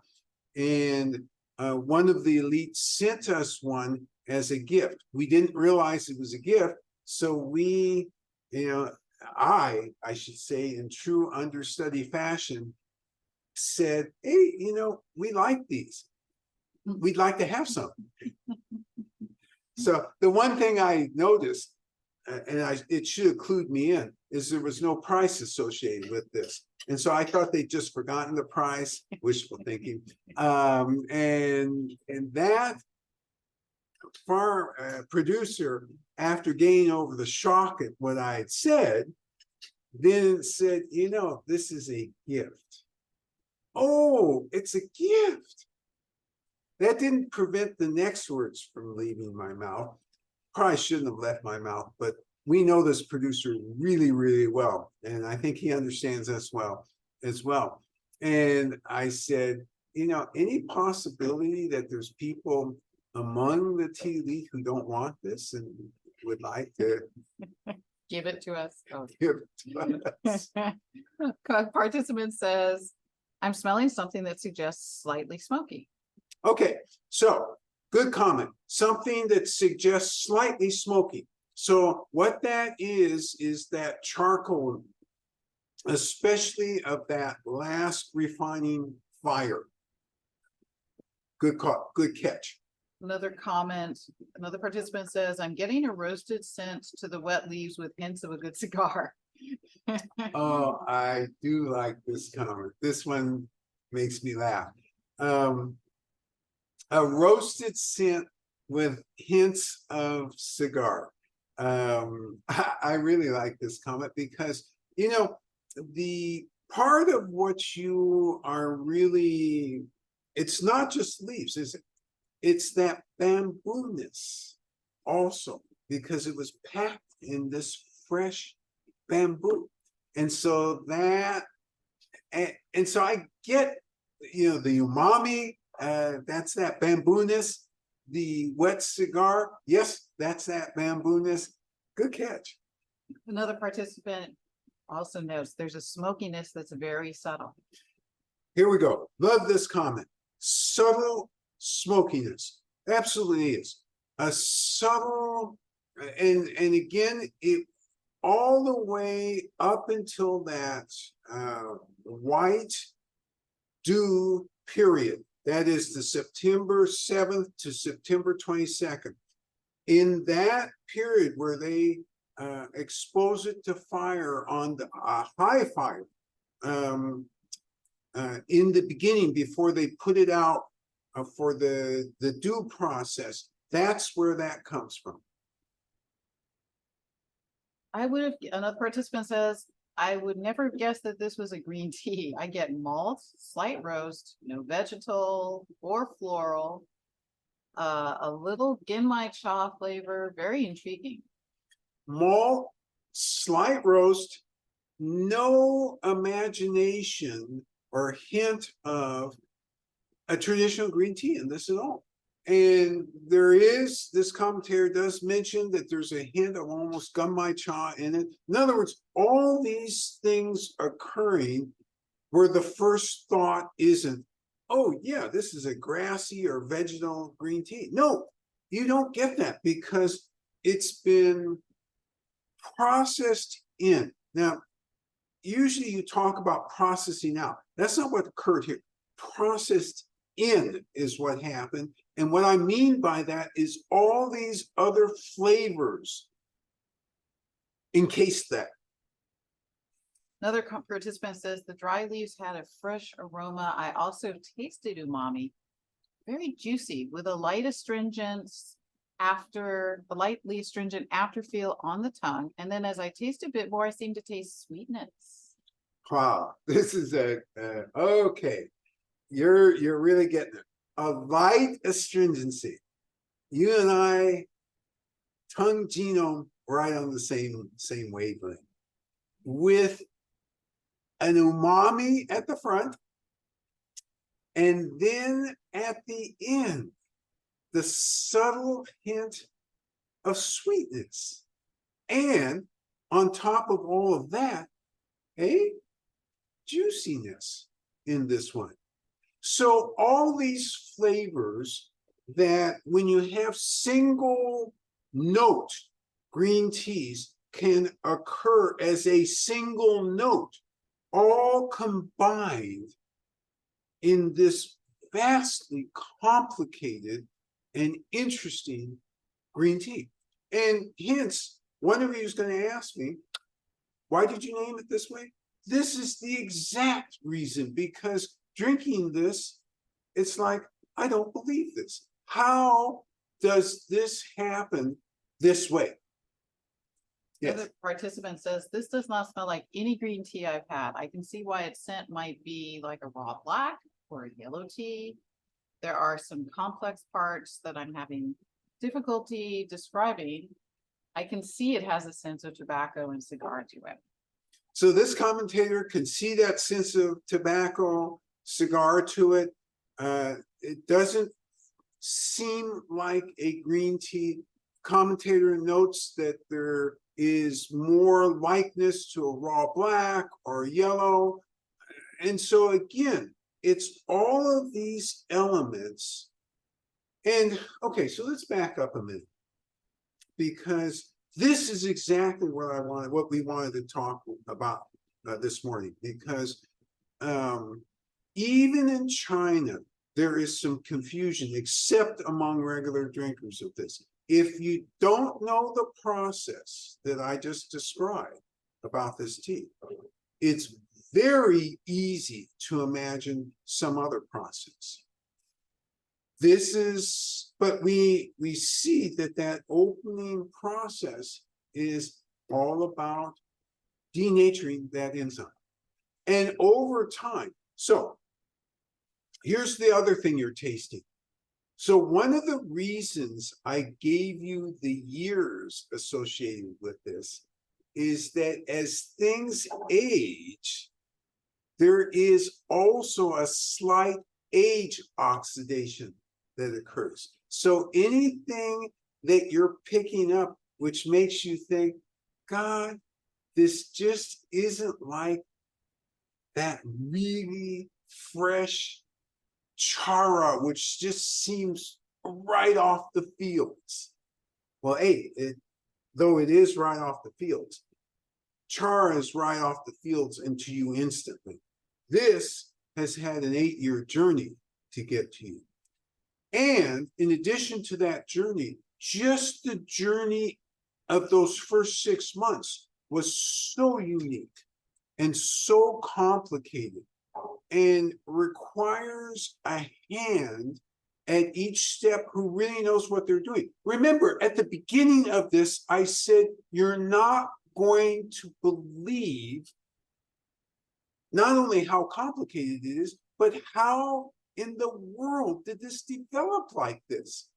And one of the elites sent us one as a gift. We didn't realize it was a gift. So we, I should say, in true understudy fashion, said, hey, we like these. We'd like to have some. So the one thing I noticed, and it should include me in, is there was no price associated with this. And so I thought they'd just forgotten the price, wishful thinking. And that producer, after getting over the shock at what I had said, then said, this is a gift. Oh, it's a gift. That didn't prevent the next words from leaving my mouth. Probably shouldn't have left my mouth, but we know this producer really, really well. And I think he understands us well as well. And I said, any possibility that there's people among the tea elite who don't want this and would like to Give it to us. Oh. give it to us? Participant says, I'm smelling something that suggests slightly smoky. Okay, so good comment. Something that suggests slightly smoky. So what that is that charcoal, especially of that last refining fire. Good call, good catch. Another comment, another participant says, I'm getting a roasted scent to the wet leaves with hints of a good cigar. Oh, I do like this comment. This one makes me laugh. A roasted scent with hints of cigar. I really like this comment because, the part of what you are really, it's not just leaves, is it? It's that bamboo-ness also, because it was packed in this fresh bamboo. And so that, and so I get, the umami, that's that bamboo-ness. The wet cigar, yes, that's that bamboo-ness. Good catch. Another participant also notes there's a smokiness that's very subtle. Here we go. Love this comment. Subtle smokiness. Absolutely is. A subtle, and again, it all the way up until that white dew period. That is the September 7th to September 22nd. In that period where they expose it to fire on the high fire in the beginning before they put it out for the dew process, that's where that comes from. Another participant says, I would never guess that this was a green tea. I get malt, slight roast, no vegetal or floral, a little genmai cha flavor, very intriguing. Malt, slight roast, no imagination or hint of a traditional green tea in this at all. And this commentator does mention that there's a hint of almost genmai cha in it. In other words, all these things occurring where the first thought isn't, oh yeah, this is a grassy or vegetal green tea. No, you don't get that because it's been processed in. Now, usually you talk about processing out. That's not what occurred here. Processed in is what happened. And what I mean by that is all these other flavors encased that. Another participant says the dry leaves had a fresh aroma. I also tasted umami, very juicy with a light astringent afterfeel on the tongue. And then as I taste a bit more, I seem to taste sweetness. Wow, this is okay. You're really getting it. A light astringency. You and I, tongue genome right on the same wavelength. With an umami at the front, and then at the end, the subtle hint of sweetness. And on top of all of that, a juiciness in this one. So all these flavors that when you have single note green teas can occur as a single note, all combined in this vastly complicated and interesting green tea. And hence, one of you is going to ask me, why did you name it this way? This is the exact reason, because drinking this, it's like, I don't believe this. How does this happen this way? Yes. Another participant says, this does not smell like any green tea I've had. I can see why its scent might be like a raw black or a yellow tea. There are some complex parts that I'm having difficulty describing. I can see it has a sense of tobacco and cigar to it. So this commentator can see that sense of tobacco, cigar to it. It doesn't seem like a green tea. Commentator notes that there is more likeness to a raw black or yellow. And so again, it's all of these elements. And okay, so let's back up a minute, because this is exactly what we wanted to talk about this morning, because even in China, there is some confusion, except among regular drinkers of this. If you don't know the process that I just described about this tea, it's very easy to imagine some other process. This is, but we see that opening process is all about denaturing that enzyme. And over time, so here's the other thing you're tasting. So one of the reasons I gave you the years associated with this is that as things age, there is also a slight age oxidation that occurs. So anything that you're picking up which makes you think, God, this just isn't like that really fresh chara, which just seems right off the fields. Well, though it is right off the fields, chara is right off the fields and to you instantly. This has had an 8-year journey to get to you. And in addition to that journey, just the journey of those first 6 months was so unique and so complicated and requires a hand at each step who really knows what they're doing. Remember, at the beginning of this, I said, you're not going to believe not only how complicated it is, but how in the world did this develop like this?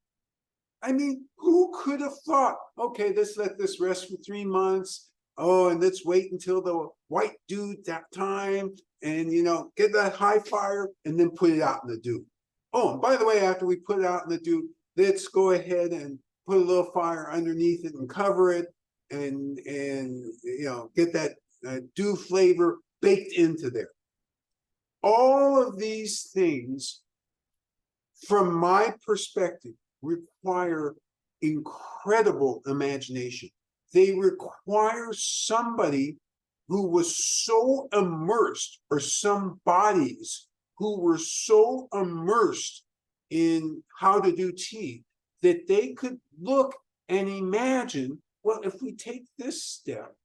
I mean, who could have thought, okay, let's let this rest for 3 months. Oh, and let's wait until the white dew that time and, get that high fire and then put it out in the dew. Oh, and by the way, after we put it out in the dew, let's go ahead and put a little fire underneath it and cover it and get that dew flavor baked into there. All of these things, from my perspective, require incredible imagination. They require somebody who was so immersed, or some bodies who were so immersed in how to do tea that they could look and imagine, well, if we take this step,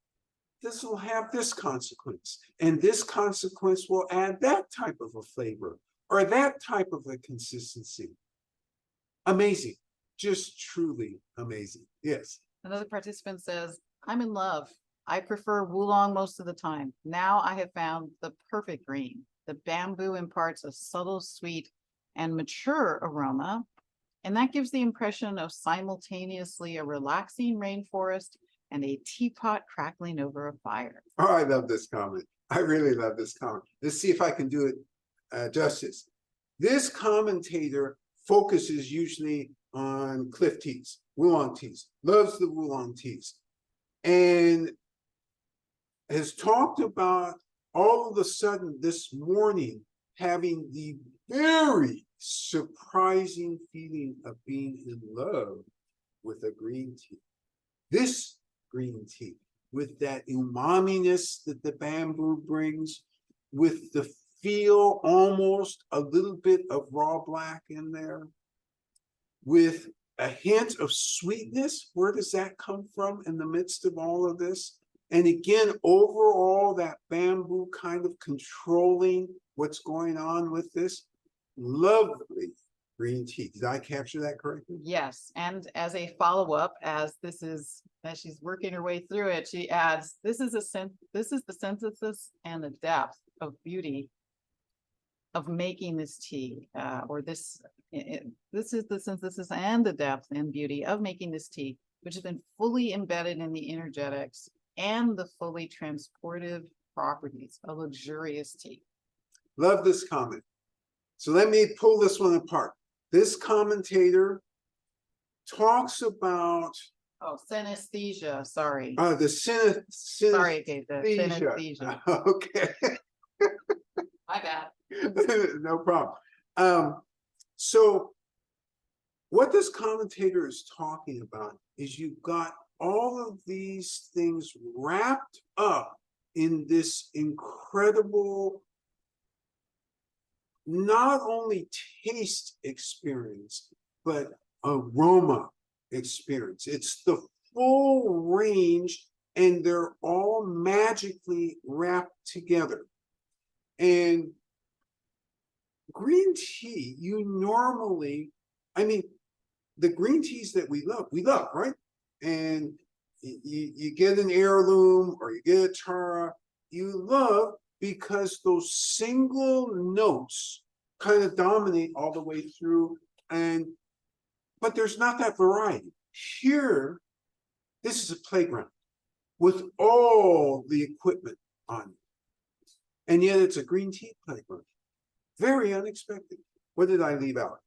this will have this consequence, and this consequence will add that type of a flavor or that type of a consistency. Amazing, just truly amazing. Yes. Another participant says, I'm in love. I prefer oolong most of the time. Now I have found the perfect green. The bamboo imparts a subtle, sweet, and mature aroma, and that gives the impression of simultaneously a relaxing rainforest and a teapot crackling over a fire. Oh, I love this comment. I really love this comment. Let's see if I can do it justice. This commentator focuses usually on cliff teas, oolong teas, loves the oolong teas, and has talked about all of a sudden this morning having the very surprising feeling of being in love with a green tea. This green tea, with that umami-ness that the bamboo brings, with the feel almost a little bit of raw black in there, with a hint of sweetness. Where does that come from in the midst of all of this? And again, overall, that bamboo kind of controlling what's going on with this. Lovely green tea. Did I capture that correctly? Yes, and as a follow-up, as she's working her way through it, she adds, this is the synthesis and the depth of beauty of making this tea, this is the synthesis and the depth and beauty of making this tea, which has been fully embedded in the energetics and the fully transportive properties of luxurious tea. Love this comment. So let me pull this one apart. This commentator talks about Synesthesia, sorry. The Sorry, Kate, the synesthesia. Okay. My bad. No problem. So what this commentator is talking about is you've got all of these things wrapped up in this incredible, not only taste experience, but aroma experience. It's the full range, and they're all magically wrapped together. And green tea, you normally, I mean, the green teas that we love, right? And you get an heirloom or you get a Tara, you love because those single notes kind of dominate all the way through, but there's not that variety. Here, this is a playground with all the equipment on it. And yet it's a green tea playground. Very unexpected. What did I leave out?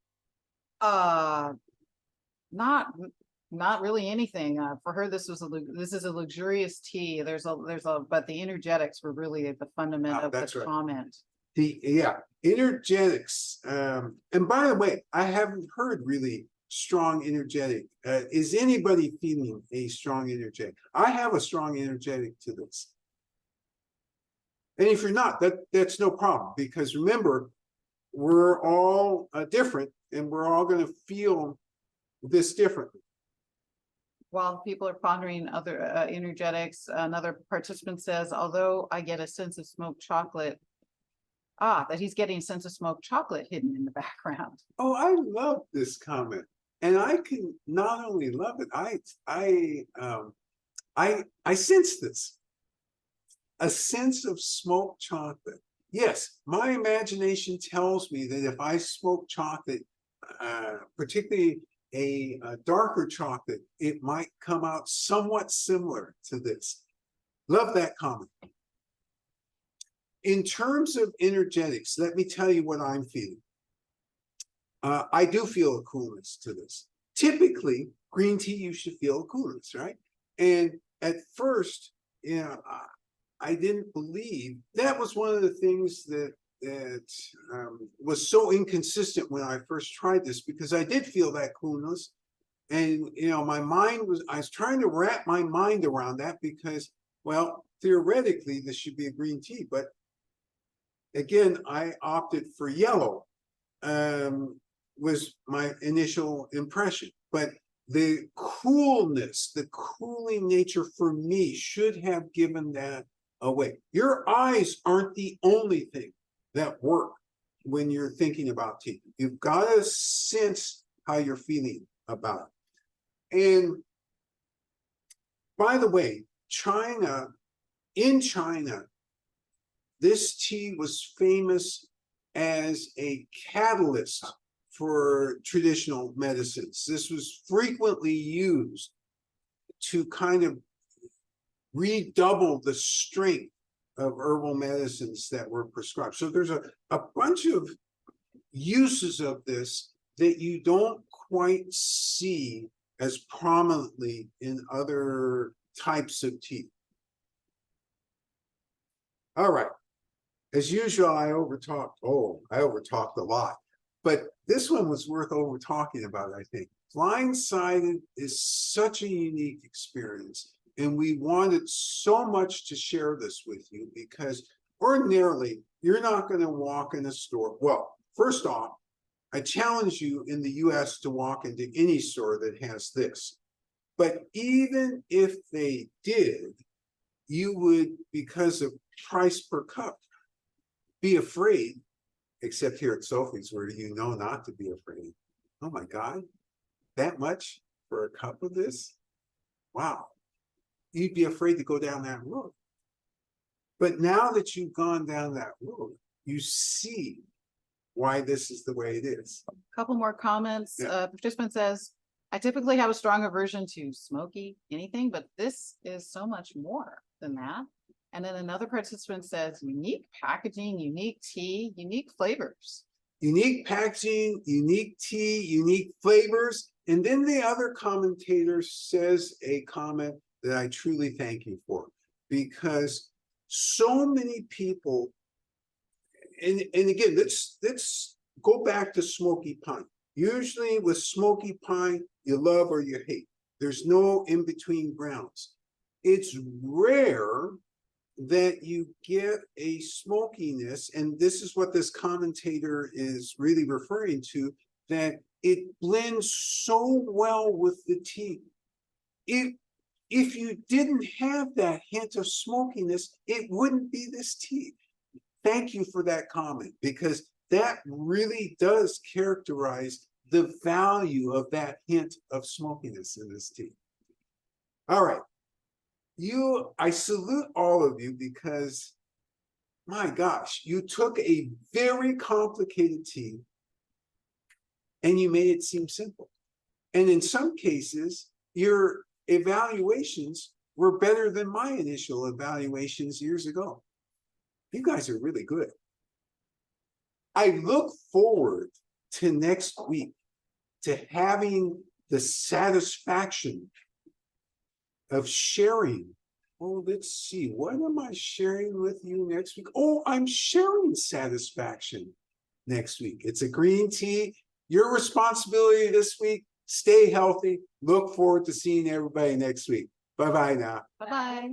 Not really anything. For her, this is a luxurious tea. But the energetics were really the fundament of the comment. The energetics. And by the way, I haven't heard really strong energetic. Is anybody feeling a strong energetic? I have a strong energetic to this. And if you're not, that's no problem, because remember, we're all different, and we're all going to feel this differently. While people are pondering other energetics, another participant says, although I get a sense of smoked chocolate, that he's getting a sense of smoked chocolate hidden in the background. Oh, I love this comment. And I can not only love it, I sense this. A sense of smoked chocolate. Yes, my imagination tells me that if I smoke chocolate, particularly a darker chocolate, it might come out somewhat similar to this. Love that comment. In terms of energetics, let me tell you what I'm feeling. I do feel a coolness to this. Typically, green tea, you should feel a coolness, right? And at first, I didn't believe. That was one of the things that was so inconsistent when I first tried this, because I did feel that coolness. And, my mind was, I was trying to wrap my mind around that because, well, theoretically, this should be a green tea, but again, I opted for yellow, was my initial impression. But the coolness, the cooling nature for me should have given that away. Your eyes aren't the only thing that work when you're thinking about tea. You've got to sense how you're feeling about it. And by the way, in China, this tea was famous as a catalyst for traditional medicines. This was frequently used to kind of redouble the strength of herbal medicines that were prescribed. So there's a bunch of uses of this that you don't quite see as prominently in other types of tea. All right. As usual, I overtalked. Oh, I overtalked a lot. But this one was worth over talking about, I think. Blindsided is such a unique experience. And we wanted so much to share this with you because ordinarily, you're not going to walk in a store. Well, first off, I challenge you in the US to walk into any store that has this. But even if they did, you would, because of price per cup, be afraid, except here at Sophie's, where you know not to be afraid. Oh my God, that much for a cup of this? Wow. You'd be afraid to go down that road. But now that you've gone down that road, you see why this is the way it is. Couple more comments. Yeah. Participant says, I typically have a strong aversion to smoky anything, but this is so much more than that. And then another participant says, unique packaging, unique tea, unique flavors. Unique packaging, unique tea, unique flavors. And then the other commentator says a comment that I truly thank you for, because so many people, and again, let's go back to smoky pine. Usually with smoky pine, you love or you hate. There's no in-between grounds. It's rare that you get a smokiness, and this is what this commentator is really referring to, that it blends so well with the tea. If you didn't have that hint of smokiness, it wouldn't be this tea. Thank you for that comment, because that really does characterize the value of that hint of smokiness in this tea. All right. I salute all of you, because my gosh, you took a very complicated tea and you made it seem simple. And in some cases, your evaluations were better than my initial evaluations years ago. You guys are really good. I look forward to next week, to having the satisfaction of sharing. Oh, let's see, what am I sharing with you next week? Oh, I'm sharing satisfaction next week. It's a green tea. Your responsibility this week. Stay healthy. Look forward to seeing everybody next week. Bye-bye now. Bye-bye.